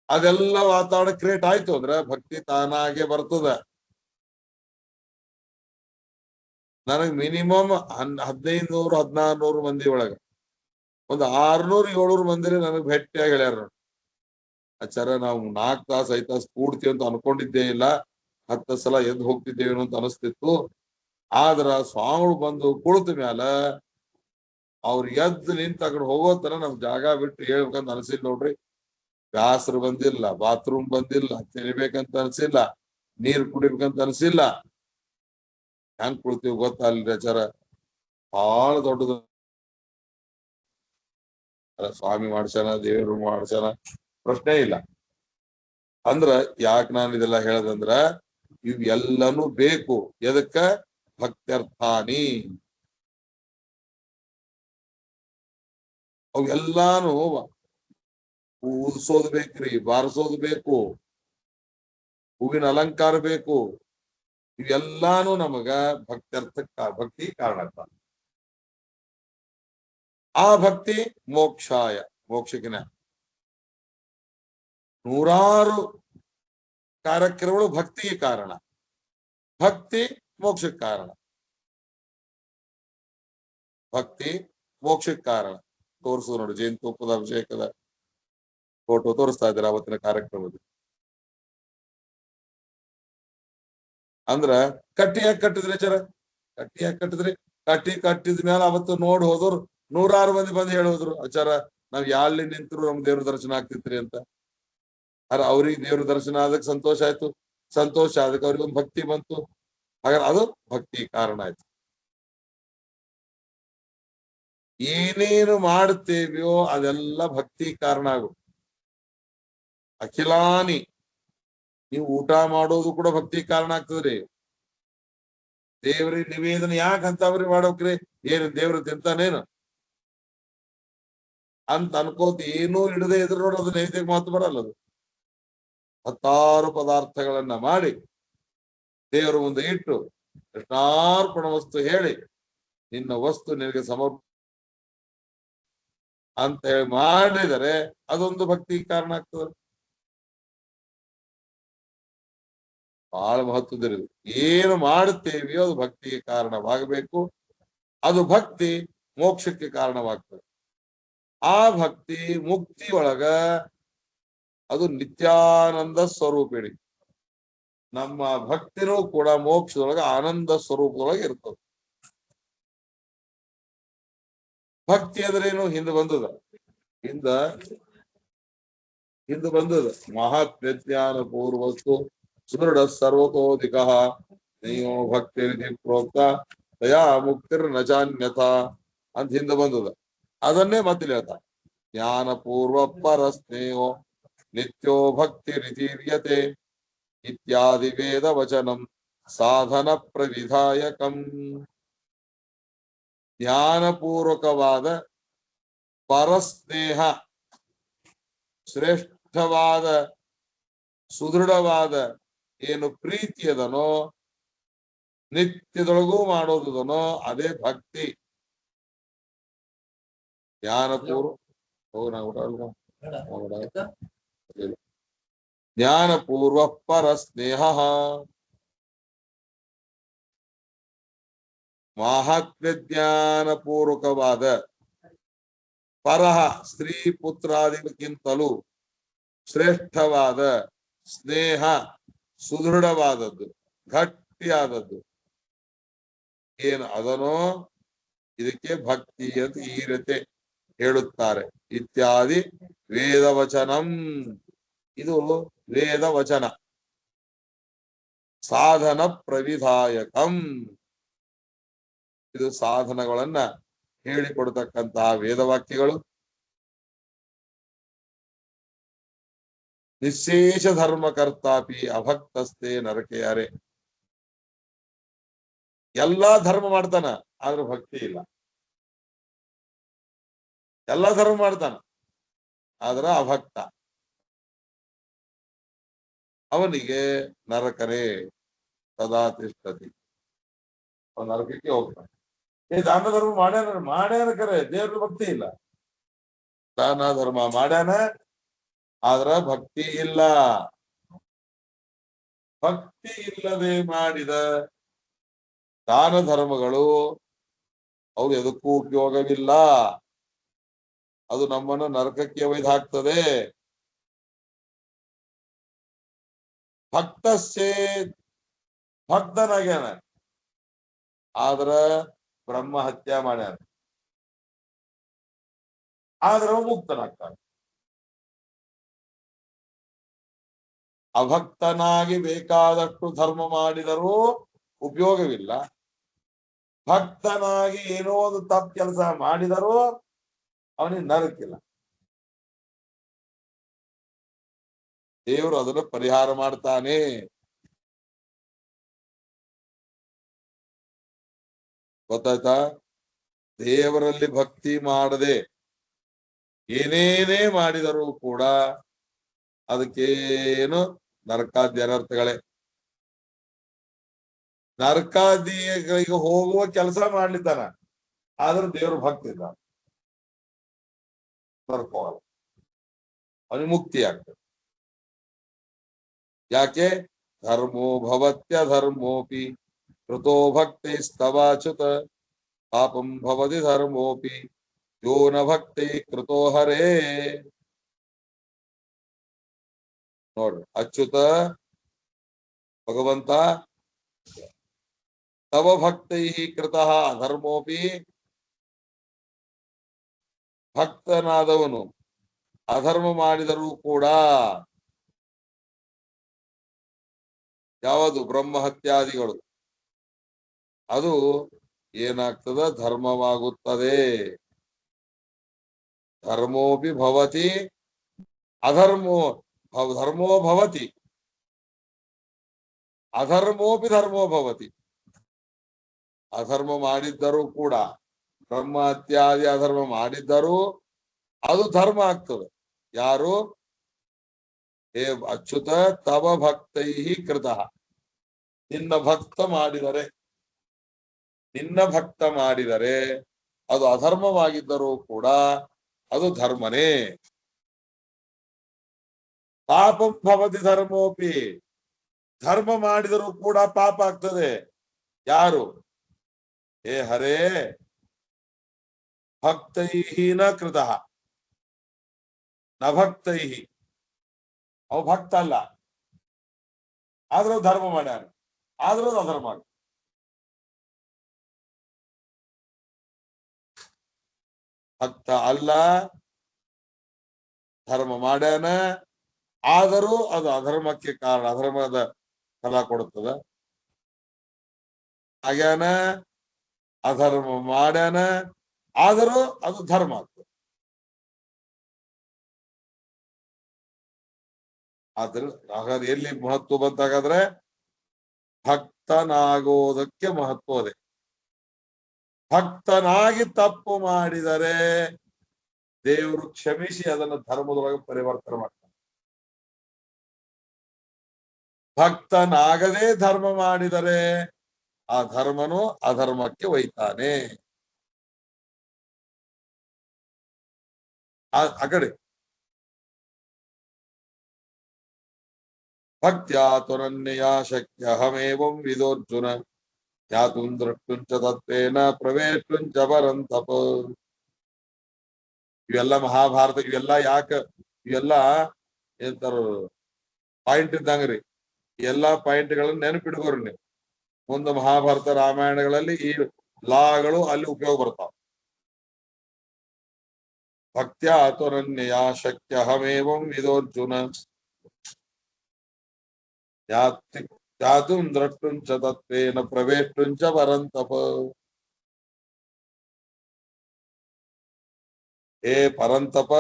ಅದೆಲ್ಲ ವಾತಾವರಣ ಕ್ರಿಯೇಟ್ ಆಯ್ತು ಅಂದ್ರ ಭಕ್ತಿ ತಾನಾಗೆ ಬರ್ತದ. ನನಗ್ ಮಿನಿಮಮ್ 1500 1600 ಮಂದಿ ಒಳಗ ಒಂದು 600 700 ಮಂದಿ ನನಗ್ ಭೇಟಿಯಾಗಿ ಹೇಳ್ಯಾರ, ಆಚಾರ ನಾವು 4 ತಾಸು 5 ತಾಸು ಕೂಡ್ತೀವಿ ಅಂತ ಅನ್ಕೊಂಡಿದ್ದೇ ಇಲ್ಲ, 10 ಸಲ ಎದ್ದು ಹೋಗ್ತಿದ್ದೇವೇನೋ ಅಂತ ಅನಿಸ್ತಿತ್ತು. ಆದ್ರ ಸ್ವಾಮಿಗಳು ಬಂದು ಕುಳಿತ ಮ್ಯಾಲ ಅವ್ರು ಎದ್ದು ನಿಂತ ಆ ಕಡೆ ಹೋಗೋತನ ನಮ್ ಜಾಗ ಬಿಟ್ಟು ಹೇಳ್ಬೇಕಂತ ಅನ್ಸಿಲ್ಲ ನೋಡ್ರಿ. ಬ್ಯಾಸರು ಬಂದಿಲ್ಲ, ಬಾತ್ರೂಮ್ ಬಂದಿಲ್ಲ, ತಿನ್ಬೇಕಂತ ಅನ್ಸಿಲ್ಲ, ನೀರ್ ಕುಡಿಬೇಕಂತ ಅನ್ಸಿಲ್ಲ. ಹೆಂಗ್ ಕುಡ್ತೀವಿ ಗೊತ್ತಲ್ರಿ ಆಚಾರ, ಬಹಳ ದೊಡ್ಡದು. ಸ್ವಾಮಿ ಮಾಡ್ಸ್ಯಾನ, ದೇವ್ರು ಮಾಡ್ಸ್ಯಾನ, ಪ್ರಶ್ನೆ ಇಲ್ಲ. ಅಂದ್ರ ಯಾಕೆ ನಾನು ಇದೆಲ್ಲ ಹೇಳದಂದ್ರ ಇವ್ ಎಲ್ಲನೂ ಬೇಕು. ಎದಕ್ಕ? ಭಕ್ತ್ಯರ್ಥಾನಿ. ಅವ್ ಎಲ್ಲಾನು ಊದಿಸೋದು ಬೇಕ್ರಿ, ಬಾರಿಸೋದು ಬೇಕು, ಹೂವಿನ ಅಲಂಕಾರ ಬೇಕು. ಇವೆಲ್ಲಾನು ನಮಗ ಭಕ್ತಿ ಕಾರಣ ಆಗ್ತಾವ. ಆ ಭಕ್ತಿ ಮೋಕ್ಷಾಯ, ಮೋಕ್ಷಕಿನ ನೂರಾರು ಕಾರ್ಯಕ್ರಮಗಳು ಭಕ್ತಿಗೆ ಕಾರಣ, ಭಕ್ತಿ ಮೋಕ್ಷಕ್ಕೆ ಕಾರಣ, ಭಕ್ತಿ ಮೋಕ್ಷಕ್ಕೆ ಕಾರಣ. ತೋರಿಸೋದು ನೋಡಿ, ಜೇನುತುಪ್ಪದ ಅಭಿಷೇಕದ ಫೋಟೋ ತೋರಿಸ್ತಾ ಇದ್ದಾರೆ ಅವತ್ತಿನ ಕಾರ್ಯಕ್ರಮದಲ್ಲಿ. ಅಂದ್ರ ಕಟ್ಟಿಯಾಗಿ ಕಟ್ಟಿದ್ರೆ ಚರ, ಕಟ್ಟಿಯಾಗಿ ಕಟ್ಟಿದ್ರಿ, ಕಟ್ಟಿದ ಮೇಲೆ ಅವತ್ತು ನೋಡಿ ಹೋದ್ರು 106 ಮಂದಿ ಬಂದು ಹೇಳೋದ್ರು, ಆಚಾರ ನಾವ್ ಯಾಲ್ಲಿ ನಿಂತರು ನಮ್ ದೇವ್ರ ದರ್ಶನ ಆಗ್ತಿತ್ರಿ ಅಂತ. ಅವ್ರಿಗೆ ದೇವ್ರ ದರ್ಶನ ಆದಕ್ಕೆ ಸಂತೋಷ ಆಯ್ತು, ಸಂತೋಷ ಆದಕ್ಕೆ ಅವ್ರಿಗೊಂದು ಭಕ್ತಿ ಬಂತು. ಹಾಗಾದ್ರೆ ಅದು ಭಕ್ತಿ ಕಾರಣ ಆಯ್ತು. ಏನೇನು ಮಾಡುತ್ತೇವೆಯೋ ಅದೆಲ್ಲ ಭಕ್ತಿ ಕಾರಣ ಆಗುತ್ತೆ. ಅಖಿಲಾನಿ, ನೀವು ಊಟ ಮಾಡೋದು ಕೂಡ ಭಕ್ತಿ ಕಾರಣ ಆಗ್ತದ್ರಿ. ದೇವ್ರಿಗೆ ನಿವೇದನೆ ಯಾಕೆ ಅಂತವ್ರಿ ಮಾಡೋಕ್ರಿ? ಏನು ದೇವ್ರ ತಿಂತಾನೇನು ಅಂತ ಅನ್ಕೋತ ಏನೂ ಇಡದೆ ಇದ್ರು ನೋಡಿ, ಅದು ನೈವೇದ್ಯಕ್ಕೆ ಮಾತು ಬರಲ್ಲ. ಅದು 10 ಪದಾರ್ಥಗಳನ್ನ ಮಾಡಿ ದೇವರ ಮುಂದೆ ಇಟ್ಟು ಕೃಷ್ಣಾರ್ಪಣ ವಸ್ತು ಹೇಳಿ, ನಿನ್ನ ವಸ್ತು ನಿನಗೆ ಸಮರ್ಪ ಅಂತ ಹೇಳಿ ಮಾಡಿದರೆ ಅದೊಂದು ಭಕ್ತಿ ಕಾರಣ ಆಗ್ತದೆ. ಬಹಳ ಮಹತ್ವದಿರುವುದು. ಏನು ಮಾಡುತ್ತೇವೆಯೋ ಅದು ಭಕ್ತಿಗೆ ಕಾರಣವಾಗಬೇಕು. ಅದು ಭಕ್ತಿ ಮೋಕ್ಷಕ್ಕೆ ಕಾರಣವಾಗ್ತದೆ. ಆ ಭಕ್ತಿ ಮುಕ್ತಿಯೊಳಗ ಅದು ನಿತ್ಯಾನಂದ ಸ್ವರೂಪಿಣಿ. ನಮ್ಮ ಭಕ್ತಿನೂ ಕೂಡ ಮೋಕ್ಷದೊಳಗ ಆನಂದ ಸ್ವರೂಪದೊಳಗೆ ಇರ್ತದೆ. ಭಕ್ತಿ ಅಂದ್ರೇನು? ಹಿಂದೆ ಬಂದದ, ಹಿಂದ ಇಂದು ಬಂದದ ಮಹತ್ ವಿಜ್ಞಾನ ಪೂರ್ವಸ್ತು ಸುದೃಢ ಸರ್ವತೋಧಿಕ ನಯೋ ಭಕ್ತಿ ಪ್ರೋಕ್ತ ದಯಾ ಮುಕ್ತಿರ್ ನಚಾನ್ಯಥ ಅಂತ ಹಿಂದೆ ಬಂದದ. ಅದನ್ನೇ ಮತ್ತೆ ಹೇಳ್ತಾ ಜ್ಞಾನ ಪೂರ್ವ ಪರಸ್ನೇಹೋ ನಿತ್ಯೋ ಭಕ್ತಿ ರಿತೀರ್ಯತೆ ಇತ್ಯಾದಿ ವೇದ ವಚನಂ ಸಾಧನ ಪ್ರವಿಧಾಯಕಂ. ಜ್ಞಾನಪೂರ್ವಕವಾದ ಪರಸ್ನೇಹ, ಶ್ರೇಷ್ಠವಾದ ಸುದೃಢವಾದ ಏನು ಪ್ರೀತಿಯದನೋ ನಿತ್ಯದೊಳಗೂ ಮಾಡೋದನೋ ಅದೇ ಭಕ್ತಿ. ಜ್ಞಾನಪೂರ್ವ ಜ್ಞಾನಪೂರ್ವ ಪರಸ್ನೇಹ ಮಹಾತ್ಮ್ಯ ಜ್ಞಾನಪೂರ್ವಕವಾದ ಪರಹ ಸ್ತ್ರೀ ಪುತ್ರಾದಿಗಿಂತಲೂ ಶ್ರೇಷ್ಠವಾದ ಸ್ನೇಹ, ಸುದೃಢವಾದದ್ದು, ಗಟ್ಟಿಯಾದದ್ದು ಏನು ಅದನೋ ಇದಕ್ಕೆ ಭಕ್ತಿ ಅಂತ ಈ ರೀತಿ ಹೇಳುತ್ತಾರೆ. ಇತ್ಯಾದಿ ವೇದವಚನಂ, ಇದು ವೇದ ವಚನ. ಸಾಧನ ಪ್ರವಿಧಾಯಕಂ, ಇದು ಸಾಧನಗಳನ್ನ ಹೇಳಿಕೊಡ್ತಕ್ಕಂತಹ ವೇದವಾಕ್ಯಗಳು. ನಿಶೇಷ ಧರ್ಮಕರ್ತಾಪಿ ಅಭಕ್ತಸ್ತೆ ನರಕೆಯರೆ. ಎಲ್ಲಾ ಧರ್ಮ ಮಾಡ್ತಾನ ಆದ್ರೆ ಭಕ್ತಿ ಇಲ್ಲ. ಎಲ್ಲಾ ಧರ್ಮ ಮಾಡ್ತಾನ ಆದ್ರ ಅಭಕ್ತ, ಅವನಿಗೆ ನರಕರೇ ಸದಾ ತಿಷ್ಠತಿ, ಅವನ ನರಕಕ್ಕೆ ಹೋಗ್ತಾನೆ. ದಾನ ಧರ್ಮ ಮಾಡ್ಯಾನ ಕರೆ ದೇವ್ರ ಭಕ್ತಿ ಇಲ್ಲ. ದಾನ ಧರ್ಮ ಮಾಡ್ಯಾನ ಆದ್ರ ಭಕ್ತಿ ಇಲ್ಲ. ಭಕ್ತಿ ಇಲ್ಲದೆ ಮಾಡಿದ ದಾನ ಧರ್ಮಗಳು ಅವು ಎದಕ್ಕೂ ಉಪಯೋಗವಿಲ್ಲ. ಅದು ನಮ್ಮನ್ನು ನರಕಕ್ಕೆ ಒಯ್ದು ಹಾಕ್ತದೆ. ಭಕ್ತಸ್ಸೇ, ಭಕ್ತನಾಗ್ಯಾನ ಆದ್ರ ಬ್ರಹ್ಮ ಹತ್ಯೆ ಮಾಡ್ಯಾನ, ಆದ್ರ ಮುಕ್ತನಾಗ್ತಾನೆ. ಅಭಕ್ತನಾಗಿ ಬೇಕಾದಷ್ಟು ಧರ್ಮ ಮಾಡಿದರೂ ಉಪಯೋಗವಿಲ್ಲ. ಭಕ್ತನಾಗಿ ಏನೋ ಒಂದು ತಪ್ಪು ಕೆಲಸ ಮಾಡಿದರೂ ಅವನಿಗೆ ನರಕಿಲ್ಲ. ದೇವರು ಅದನ್ನು ಪರಿಹಾರ ಮಾಡ್ತಾನೆ. ಗೊತ್ತಾಯ್ತಾ? ದೇವರಲ್ಲಿ ಭಕ್ತಿ ಮಾಡದೆ ಏನೇನೇ ಮಾಡಿದರೂ ಕೂಡ ಅದಕ್ಕೇನು ನರಕಾದಿ ಅನರ್ಥಗಳೇ. ನರಕಾದಿಗಳಿಗೆ ಹೋಗುವ ಕೆಲಸ ಮಾಡ್ಲಿದ್ದಾನ ಆದ್ರೆ ದೇವರು ಭಕ್ತಿ ಇಲ್ಲ, ನರಕೋಗಲ್ಲ, ಅವನಿಗೆ ಮುಕ್ತಿ ಆಗ್ತದೆ. ಯಾಕೆ? ಧರ್ಮೋ ಭವತ್ಯ ಧರ್ಮೋಪಿ ಕೃತೋ ಭಕ್ತಿ ಸ್ತವಾಚ್ಯುತ ಪಾಪಂ ಭವತಿ ಧರ್ಮೋಪಿ ಯೋ ನ ಭಕ್ತಿ ಕೃತೋ ಹರೇ. ನೋಡ್ರಿ, ಅಚ್ಯುತ ಭಗವಂತ ತವ ಭಕ್ತೈ ಕೃತಃ ಧರ್ಮೋಪಿ, ಭಕ್ತನಾದವನು ಅಧರ್ಮ ಮಾಡಿದರೂ ಕೂಡ ಯಾವುದು ಬ್ರಹ್ಮ ಹತ್ಯಾದಿಗಳು ಅದು ಏನಾಗ್ತದ? ಧರ್ಮವಾಗುತ್ತದೆ. ಧರ್ಮೋಪಿ ಭವತಿ ಅಧರ್ಮೋ ಧರ್ಮೋ ಭವತಿ ಅಧರ್ಮೋಪಿ ಧರ್ಮೋ ಭವತಿ. ಅಧರ್ಮ ಮಾಡಿದ್ದರೂ ಕೂಡ, ಬ್ರಹ್ಮ ಹತ್ಯಾದಿ ಅಧರ್ಮ ಮಾಡಿದ್ದರೂ ಅದು ಧರ್ಮ ಆಗ್ತದೆ. ಯಾರು? ಹೇ ಅಚ್ಯುತ ತವ ಭಕ್ತೈ ಕೃತಃ, ನಿನ್ನ ಭಕ್ತ ಮಾಡಿದರೆ, ನಿನ್ನ ಭಕ್ತ ಮಾಡಿದರೆ ಅದು ಅಧರ್ಮವಾಗಿದ್ದರೂ ಕೂಡ ಅದು ಧರ್ಮನೇ. ಪಾಪಂ ಭವತಿ ಧರ್ಮೋಪಿ, ಧರ್ಮ ಮಾಡಿದರೂ ಕೂಡ ಪಾಪ ಆಗ್ತದೆ. ಯಾರು? ಹೇ ಹರೇ ಭಕ್ತೈ ನ ಕೃತಃ ನ ಭಕ್ತೈ, ಅವು ಭಕ್ತ ಅಲ್ಲ ಆದ್ರೂ ಧರ್ಮ ಮಾಡ್ಯಾರ, ಆದ್ರೂ ಅಧರ್ಮ. ಭಕ್ತ ಅಲ್ಲ, ಧರ್ಮ ಮಾಡ್ಯಾನ, ಆದರೂ ಅದು ಅಧರ್ಮಕ್ಕೆ ಕಾರಣ, ಅಧರ್ಮದ ಫಲ ಕೊಡುತ್ತದ. ಆಗ್ಯಾನ, ಅಧರ್ಮ ಮಾಡ್ಯಾನ, ಆದರೂ ಅದು ಧರ್ಮ ಆಗ್ತದೆ. ಆದ್ರೆ ಹಾಗಾದ್ರೆ ಎಲ್ಲಿ ಮಹತ್ವ ಬಂತಾಗಾದ್ರೆ ಭಕ್ತನಾಗೋದಕ್ಕೆ ಮಹತ್ವ ಇದೆ. ಭಕ್ತನಾಗಿ ತಪ್ಪು ಮಾಡಿದರೆ ದೇವರು ಕ್ಷಮಿಸಿ ಅದನ್ನು ಧರ್ಮದೊಳಗೆ ಪರಿವರ್ತನೆ ಮಾಡ್ತಾನೆ. ಭಕ್ತನಾಗದೇ ಧರ್ಮ ಮಾಡಿದರೆ ಆ ಧರ್ಮನು ಅಧರ್ಮಕ್ಕೆ ಒಯ್ತಾನೆ. ಆ ಕಡೆ ಭಕ್ತ್ಯಾ ತ್ವನನ್ಯಯಾ ಶಕ್ಯ ಅಹಮೇವಂ ವಿದೋರ್ಜುನ ಜ್ಞಾತುಂ ದ್ರಷ್ಟುಂಚ ತತ್ವೇನ ಪ್ರವೇಷ್ಟುಂಚ ಪರಂತಪ. ಇವೆಲ್ಲ ಮಹಾಭಾರತ, ಇವೆಲ್ಲ ಯಾಕ ಇವೆಲ್ಲ ಎಂತಾರ ಪಾಯಿಂಟ್ ಇದ್ದಂಗ್ರಿ. ಎಲ್ಲಾ ಪಾಯಿಂಟ್ಗಳನ್ನ ನೆನಪಿಡ್ಕೋರಿ ನೀವು. ಮುಂದೆ ಮಹಾಭಾರತ ರಾಮಾಯಣಗಳಲ್ಲಿ ಈ ಲಾಗಳು ಅಲ್ಲಿ ಉಪಯೋಗ ಬರ್ತಾವ. ಭಕ್ತ್ಯಾ ತ್ವನನ್ಯಯಾ ಶಕ್ಯ ಅಹಮೇವಂ ವಿದೋರ್ಜುನ ಜ್ಞಾತುಂ ದ್ರಷ್ಟುಂಚ ತತ್ವೇನ ಪ್ರವೇಷ್ಟುಂಚ ಪರಂತಪ. ಹೇ ಪರಂತಪ,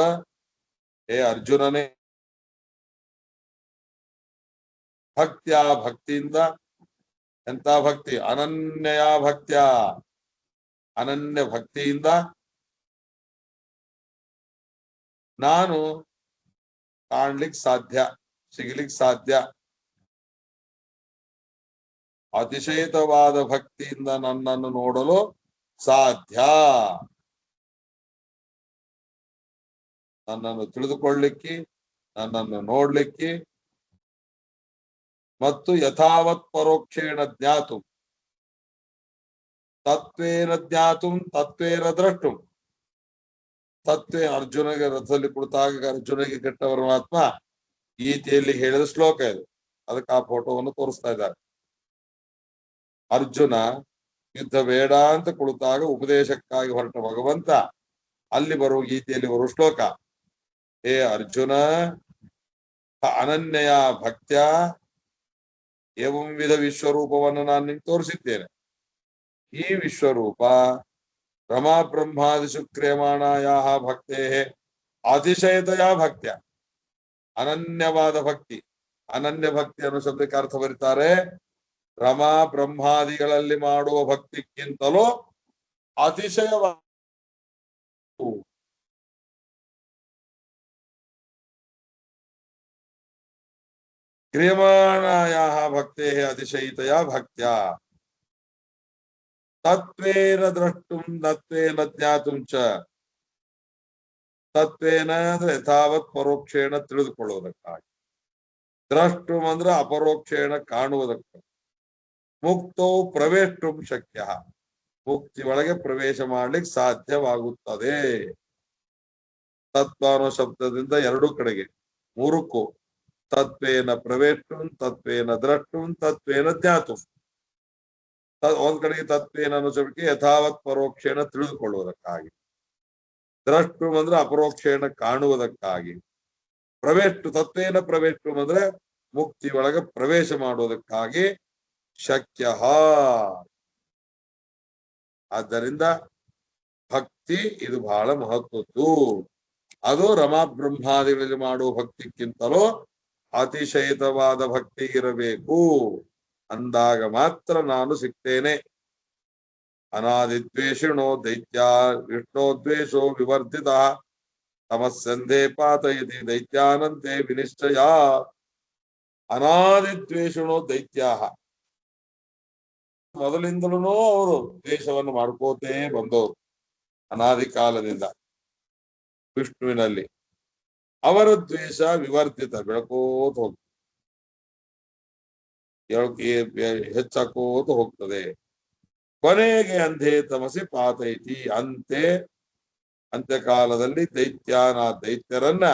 ಹೇ ಅರ್ಜುನನೇ, ಭಕ್ತ್ಯಾ ಭಕ್ತಿಯಿಂದ, ಎಂತ ಭಕ್ತಿ? ಅನನ್ಯಯ ಭಕ್ತ್ಯ, ಅನನ್ಯ ಭಕ್ತಿಯಿಂದ ನಾನು ಕಾಣ್ಲಿಕ್ ಸಾಧ್ಯ, ಸಿಗ್ಲಿಕ್ ಸಾಧ್ಯ. ಅತಿಶಯಿತವಾದ ಭಕ್ತಿಯಿಂದ ನನ್ನನ್ನು ನೋಡಲು ಸಾಧ್ಯ, ನನ್ನನ್ನು ತಿಳಿದುಕೊಳ್ಳಿಕ್ಕೆ, ನನ್ನನ್ನು ನೋಡ್ಲಿಕ್ಕೆ, ಮತ್ತು ಯಥಾವತ್ ಪರೋಕ್ಷೇಣ ಜ್ಞಾತು ತತ್ವೇನ ಜ್ಞಾತು ತತ್ವೇನ ದ್ರಷ್ಟು. ತತ್ವೇ ಅರ್ಜುನಿಗೆ ರಥದಲ್ಲಿ ಕುಳಿತಾಗ ಅರ್ಜುನಿಗೆ ಕೆಟ್ಟ ಪರಮಾತ್ಮ ಗೀತೆಯಲ್ಲಿ ಹೇಳಿದ ಶ್ಲೋಕ ಇದು. ಅದಕ್ಕೆ ಆ ಫೋಟೋವನ್ನು ತೋರಿಸ್ತಾ ಇದ್ದಾರೆ. ಅರ್ಜುನ ಯುದ್ಧ ಬೇಡ ಅಂತ ಕುಳಿತಾಗ ಉಪದೇಶಕ್ಕಾಗಿ ಹೊರಟ ಭಗವಂತ ಅಲ್ಲಿ ಬರುವ ಗೀತೆಯಲ್ಲಿ ಬರುವ ಶ್ಲೋಕ. ಹೇ ಅರ್ಜುನ, ಅನನ್ಯಯ ಭಕ್ತ್ಯ ಏವಂ ವಿಧ ವಿಶ್ವರೂಪವನ್ನು ನಾನು ನಿಮ್ಗೆ ತೋರಿಸಿದ್ದೇನೆ. ಈ ವಿಶ್ವರೂಪ ರಮಾ ಬ್ರಹ್ಮಾದಿಷು ಕ್ರಿಯಮಾಣಾಯ ಭಕ್ತೇ ಅತಿಶಯತೆಯ ಭಕ್ತ್ಯ, ಅನನ್ಯವಾದ ಭಕ್ತಿ. ಅನನ್ಯ ಭಕ್ತಿ ಅನ್ನೋ ಶಬ್ದಕ್ಕೆ ಅರ್ಥ ಬರೀತಾರೆ, ರಮಾ ಬ್ರಹ್ಮಾದಿಗಳಲ್ಲಿ ಮಾಡುವ ಭಕ್ತಿಗಿಂತಲೂ ಅತಿಶಯವಾದ ಕ್ರಿಯಮಾಣಾಯ ಭಕ್ತೇ ಅತಿಶಯಿತೆಯ ಭಕ್ತ್ಯ ತತ್ವೇನ ದ್ರಷ್ಟುಂ ತತ್ವೇನ ಜ್ಞಾತುಂ ಚ. ತತ್ವೇನ ಅಂದ್ರೆ ಯಥಾವತ್ ಪರೋಕ್ಷೇಣ ತಿಳಿದುಕೊಳ್ಳುವುದಕ್ಕಾಗಿ, ದ್ರಷ್ಟುಂ ಅಂದ್ರೆ ಅಪರೋಕ್ಷೇಣ ಕಾಣುವುದಕ್ಕಾಗಿ, ಮುಕ್ತೋ ಪ್ರವೇಷ್ಟುಂ ಶಕ್ಯ, ಮುಕ್ತಿ ಒಳಗೆ ಪ್ರವೇಶ ಮಾಡ್ಲಿಕ್ಕೆ ಸಾಧ್ಯವಾಗುತ್ತದೆ. ತತ್ವ ಅನ್ನೋ ಶಬ್ದದಿಂದ ಎರಡೂ ಕಡೆಗೆ, ಮೂರಕ್ಕೂ ತತ್ವೇನ ಪ್ರವೇಷ್ಟುಂ ತತ್ವೇನ ದ್ರಷ್ಟುಂ ತತ್ವೇನ ಜ್ಞಾತುಂ. ಒಂದ್ ಕಡೆಗೆ ತತ್ವೇನ ಅನ್ನೋ ಶಬ್ದಕ್ಕೆ ಯಥಾವತ್ ಪರೋಕ್ಷೇಣ ತಿಳಿದುಕೊಳ್ಳುವುದಕ್ಕಾಗಿ, ದ್ರಷ್ಟು ಅಂದ್ರೆ ಅಪರೋಕ್ಷೇಣ ಕಾಣುವುದಕ್ಕಾಗಿ, ಪ್ರವೇಷ್ಟು ತತ್ವೇನ ಪ್ರವೇಷ್ಟು ಅಂದ್ರೆ ಮುಕ್ತಿ ಒಳಗೆ ಪ್ರವೇಶ ಮಾಡುವುದಕ್ಕಾಗಿ ಶಕ್ಯ. ಆದ್ದರಿಂದ ಭಕ್ತಿ ಇದು ಬಹಳ ಮಹತ್ವದ್ದು. ಅದು ರಮಾ ಬ್ರಹ್ಮಾದಿಗಳಲ್ಲಿ ಮಾಡುವ ಭಕ್ತಿಗಿಂತಲೂ ಅತಿಶಯಿತವಾದ ಭಕ್ತಿ ಇರಬೇಕು. ಅಂದಾಗ ಮಾತ್ರ ನಾನು ಸಿಗ್ತೇನೆ. ಅನಾದಿದ್ವೇಷಿಣೋ ದೈತ್ಯ ವಿಷ್ಣೋದ್ವೇಷೋ ವಿವರ್ಧಿತ ತಮಸ್ಸಂಧೆ ಪಾತಯತಿ ದೈತ್ಯಾನಂತೆ ವಿನಿಶ್ಚಯ. ಅನಾದಿದ್ವೇಷಿಣೋ ದೈತ್ಯ, ಮೊದಲಿಂದಲೂ ಅವರು ದ್ವೇಷವನ್ನು ಮಾಡ್ಕೋತೇ ಬಂದವರು ಅನಾದಿ ಕಾಲದಿಂದ ವಿಷ್ಣುವಿನಲ್ಲಿ. ಅವರ ದ್ವೇಷ ವಿವರ್ಧಿತ, ಬೆಳಕೋತ ಹೋಗ್ತದೆ, ಹೆಚ್ಚಾಕೋತ ಹೋಗ್ತದೆ. ಕೊನೆಗೆ ಅಂಧೇ ತಮಸಿ ಪಾತೈತಿ, ಅಂತ್ಯಕಾಲದಲ್ಲಿ ದೈತ್ಯರನ್ನ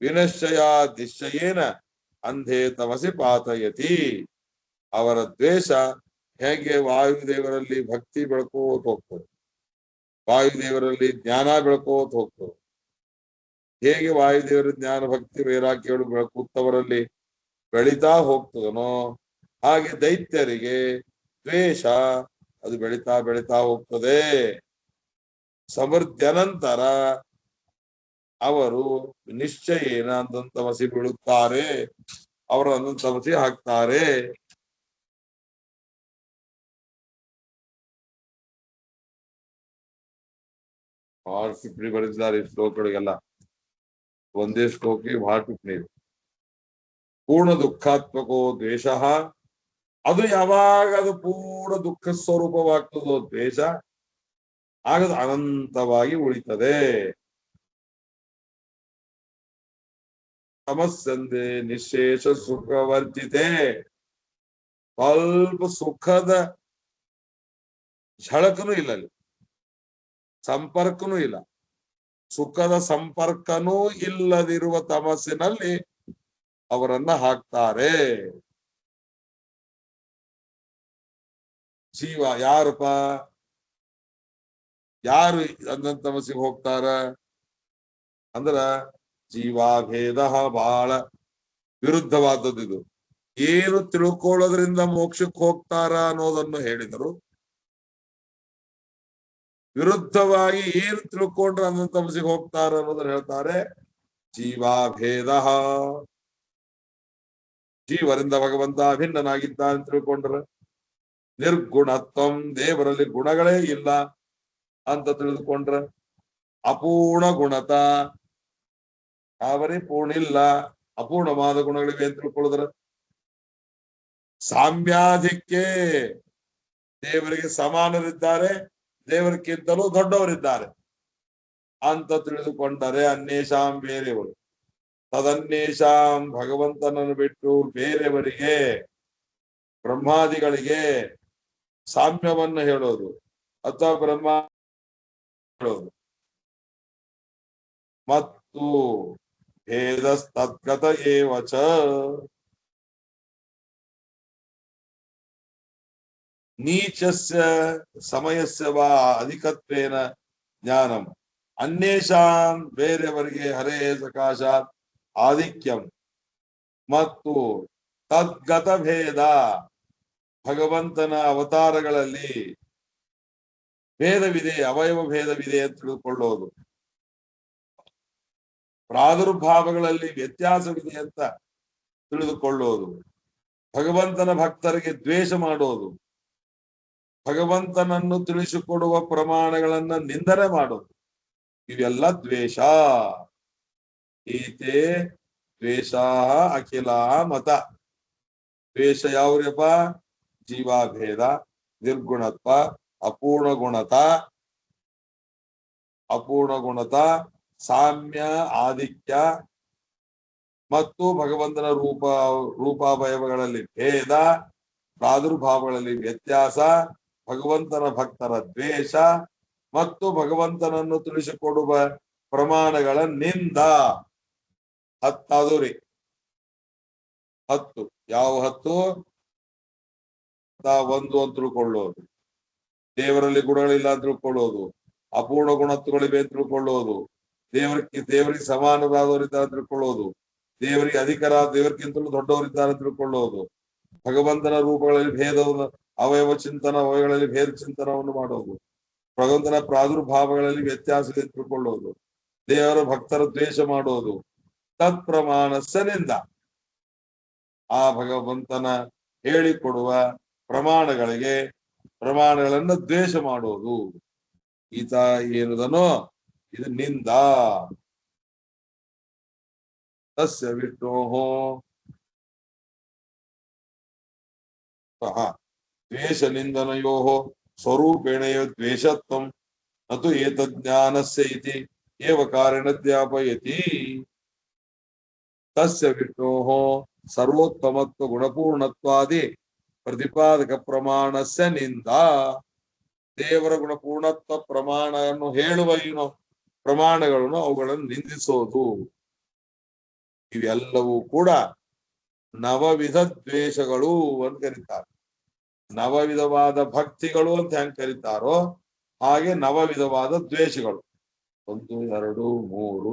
ವಿನಶ್ಚಯ ದಿಶ್ಚಯೇನ ಅಂಧೇ ತಮಸಿ ಪಾತಯತಿ. ಅವರ ದ್ವೇಷ ಹೇಗೆ ವಾಯುದೇವರಲ್ಲಿ ಭಕ್ತಿ ಬೆಳ್ಕೋತ ಹೋಗ್ತದೆ, ವಾಯುದೇವರಲ್ಲಿ ಜ್ಞಾನ ಬೆಳ್ಕೋತ ಹೋಗ್ತದೆ, ಹೇಗೆ ವಾಯುದೇವರ ಜ್ಞಾನ ಭಕ್ತಿ ವೈರಾಗ್ಯಗಳು ಕೂತವರಲ್ಲಿ ಬೆಳೀತಾ ಹೋಗ್ತದನೋ ಹಾಗೆ ದೈತ್ಯರಿಗೆ ದ್ವೇಷ ಅದು ಬೆಳೀತಾ ಬೆಳೀತಾ ಹೋಗ್ತದೆ. ಸಮೃದ್ಧನಂತರ ಅವರು ನಿಶ್ಚಯೇನ ಅಂದಂತಮಸಿ ಬೀಳುತ್ತಾರೆ, ಅವರು ಅಂದಂತಮಸಿ ಹಾಕ್ತಾರೆ. ಬಹಳ ಟಿಪ್ಪಣಿ ಬರೆದಿದ್ದಾರೆ ಈ ಶ್ಲೋಕಗಳಿಗೆಲ್ಲ. ಒಂದೇ ಶ್ಲೋಕಕ್ಕೆ ಬಹಳ ಟಿಪ್ಪಣಿ ಇದೆ. ಪೂರ್ಣ ದುಃಖಾತ್ಮಕೋ ದ್ವೇಷ, ಅದು ಯಾವಾಗ ಅದು ಪೂರ್ಣ ದುಃಖ ಸ್ವರೂಪವಾಗ್ತದೋ ದ್ವೇಷ, ಆಗದು ಅನಂತವಾಗಿ ಉಳಿತದೆ. ತಮಸ್ಸಂದೆ ನಿಶೇಷ ಸುಖವರ್ಜಿತೆ, ಸ್ವಲ್ಪ ಸುಖದ ಝಳಕನೂ ಇಲ್ಲ, ಅಲ್ಲಿ ಸಂಪರ್ಕನೂ ಇಲ್ಲ, ಸುಖದ ಸಂಪರ್ಕನೂ ಇಲ್ಲದಿರುವ ತಮಸ್ಸಿನಲ್ಲಿ ಅವರನ್ನ ಹಾಕ್ತಾರೆ. ಜೀವ ಯಾರಪ್ಪ, ಯಾರು ಅಂದಂತ ತಮಸ್ಸಿಗೆ ಹೋಗ್ತಾರ ಅಂದ್ರ ಜೀವಾಭೇದ ಬಹಳ ವಿರುದ್ಧವಾದದ್ದು ಇದು. ಏನು ತಿಳ್ಕೊಳ್ಳೋದ್ರಿಂದ ಮೋಕ್ಷಕ್ಕೆ ಹೋಗ್ತಾರ ಅನ್ನೋದನ್ನು ಹೇಳಿದರು. ವಿರುದ್ಧವಾಗಿ ಏನು ತಿಳ್ಕೊಂಡ್ರೆ ಅಂದಂತ ತಮಸ್ಸಿಗೆ ಹೋಗ್ತಾರ ಅನ್ನೋದನ್ನ ಹೇಳ್ತಾರೆ. ಜೀವಾಭೇದ, ಜೀವರಿಂದ ಭಗವಂತ ಭಿನ್ನನಾಗಿದ್ದಾನೆ ತಿಳ್ಕೊಂಡ್ರೆ. ನಿರ್ಗುಣತ್ವಂ, ದೇವರಲ್ಲಿ ಗುಣಗಳೇ ಇಲ್ಲ ಅಂತ ತಿಳಿದುಕೊಂಡ್ರೆ. ಅಪೂರ್ಣ ಗುಣತ, ಅವರೇ ಪೂರ್ಣ ಇಲ್ಲ, ಅಪೂರ್ಣವಾದ ಗುಣಗಳಿವೆ ಅಂತ ತಿಳ್ಕೊಳ್ಳುದ್ರ. ಸಾಮ್ಯಾಧಿಕ್ಯ, ದೇವರಿಗೆ ಸಮಾನರಿದ್ದಾರೆ, ದೇವರಿಗಿಂತಲೂ ದೊಡ್ಡವರಿದ್ದಾರೆ ಅಂತ ತಿಳಿದುಕೊಂಡರೆ. ಅನ್ಯೇಷಾಂ, ಬೇರೆಯವರು. ತದನ್ಯೇಷಾಂ, ಭಗವಂತನನ್ನು ಬಿಟ್ಟು ಬೇರೆಯವರಿಗೆ, ಬ್ರಹ್ಮಾದಿಗಳಿಗೆ ಸಾಮ್ಯವನ್ನು ಹೇಳೋದು ಅಥವಾ ಬ್ರಹ್ಮ ಹೇಳೋದು. ಮತ್ತು ಭೇದಸ್ತದ್ಗತ ಏವಚ, ನೀಚಸ್ಯ ಸಮಯಸ್ಯ ವಾ ಅಧಿಕತ್ವೇನ ಜ್ಞಾನಂ, ಅನ್ಯೇಷಾಂ, ಬೇರೆಯವರಿಗೆ ಹರೇ ಸಕಾಶಾತ್ ಆಧಿಕ್ಯಂ, ಮತ್ತು ತದ್ಗತ ಭೇದ, ಭಗವಂತನ ಅವತಾರಗಳಲ್ಲಿ ಭೇದವಿದೆ, ಅವಯವ ಭೇದವಿದೆ ಅಂತ ತಿಳ್ಕೊಳ್ಳೋದು. ಪ್ರಾದುರ್ಭಾವಗಳಲ್ಲಿ ವ್ಯತ್ಯಾಸವಿದೆ ಅಂತ ತಿಳಿದುಕೊಳ್ಳೋದು. ಭಗವಂತನ ಭಕ್ತರಿಗೆ ದ್ವೇಷ ಮಾಡೋದು, ಭಗವಂತನನ್ನು ತಿಳಿಸಿಕೊಡುವ ಪ್ರಮಾಣಗಳನ್ನ ನಿಂದನೆ ಮಾಡೋದು, ಇವೆಲ್ಲ ದ್ವೇಷ. ಈತೆ ದ್ವೇಷ ಅಖಿಲ ಮತ. ದ್ವೇಷ ಯಾವ್ರಪ್ಪ? ಜೀವಾಭೇದ, ನಿರ್ಗುಣತ್ವ, ಅಪೂರ್ಣ ಗುಣತ, ಸಾಮ್ಯ ಆದಿತ್ಯ, ಮತ್ತು ಭಗವಂತನ ರೂಪಾವಯವಗಳಲ್ಲಿ ಭೇದ, ಪ್ರಾದುರ್ಭಾವಗಳಲ್ಲಿ ವ್ಯತ್ಯಾಸ, ಭಗವಂತನ ಭಕ್ತರ ದ್ವೇಷ, ಮತ್ತು ಭಗವಂತನನ್ನು ತಿಳಿಸಿಕೊಡುವ ಪ್ರಮಾಣಗಳ ನಿಂದ. 10 ಅದು ರೀ. 10 ಯಾವ 10? ಒಂದು ಅಂತ ತಿಳ್ಕೊಳ್ಳೋದು, ದೇವರಲ್ಲಿ ಗುಣಗಳಿಲ್ಲ ಅಂತ ತಿಳ್ಕೊಳ್ಳೋದು, ಅಪೂರ್ಣ ಗುಣತ್ವಗಳಿವೆ ಅಂತ ತಿಳ್ಕೊಳ್ಳೋದು, ದೇವರಿಗೆ ಸಮಾನರಾದವರಿದ್ದಾರೆ ಅಂತ ತಿಳ್ಕೊಳ್ಳೋದು, ದೇವರಿಗೆ ದೇವರಿಗಿಂತಲೂ ದೊಡ್ಡವರಿದ್ದಾರೆ ಅಂತ ತಿಳ್ಕೊಳ್ಳೋದು, ಭಗವಂತನ ರೂಪಗಳಲ್ಲಿ ಭೇದವನ್ನು, ಅವಯವ ಚಿಂತನ, ಅವಯಗಳಲ್ಲಿ ಭೇದ ಚಿಂತನವನ್ನು ಮಾಡೋದು, ಭಗವಂತನ ಪ್ರಾದುರ್ಭಾವಗಳಲ್ಲಿ ವ್ಯತ್ಯಾಸವಿದೆ ಅಂತ ತಿಳ್ಕೊಳ್ಳೋದು, ದೇವರ ಭಕ್ತರ ದ್ವೇಷ ಮಾಡೋದು, ತತ್ಪ್ರಮಾಣಸ್ಸನಿಂದ, ಆ ಭಗವಂತನ ಹೇಳಿಕೊಡುವ ಪ್ರಮಾಣಗಳನ್ನ ದ್ವೇಷ ಮಾಡೋದು. ಈತ ಏನದನೋ ಇದು ನಿಂದ. ತಸ್ಯ ವಿಷ್ಣೋಹೋ ದ್ವೇಷ ನಿಂದನಯೋಹೋ ಸ್ವರೂಪೇಣಯೋ ದ್ವೇಷತ್ವಂ ನತು ಏತಜ್ಞಾನಸ್ಯ ಇತಿ ಏವ ಕಾರಣದ್ಯಾಪಯತಿ. ತಸ್ಯ ವಿಷ್ಣೋಹೋ ಸರ್ವೋತ್ತಮತ್ವ ಗುಣಪೂರ್ಣತ್ವಾದಿ ಪ್ರತಿಪಾದಕ ಪ್ರಮಾಣಸ್ಯ ನಿಂದ. ದೇವರ ಗುಣಪೂರ್ಣತ್ವ ಪ್ರಮಾಣವನ್ನು ಹೇಳುವ ಪ್ರಮಾಣಗಳನ್ನು ಅವುಗಳನ್ನು ನಿಂದಿಸೋದು. ಇವೆಲ್ಲವೂ ಕೂಡ ನವವಿಧ ದ್ವೇಷಗಳು ಅಂತ ಕರೀತಾರೆ. ನವವಿಧವಾದ ಭಕ್ತಿಗಳು ಅಂತ ಹೆಂಗ್ ಕರೀತಾರೋ ಹಾಗೆ ನವವಿಧವಾದ ದ್ವೇಷಗಳು. 1 2 3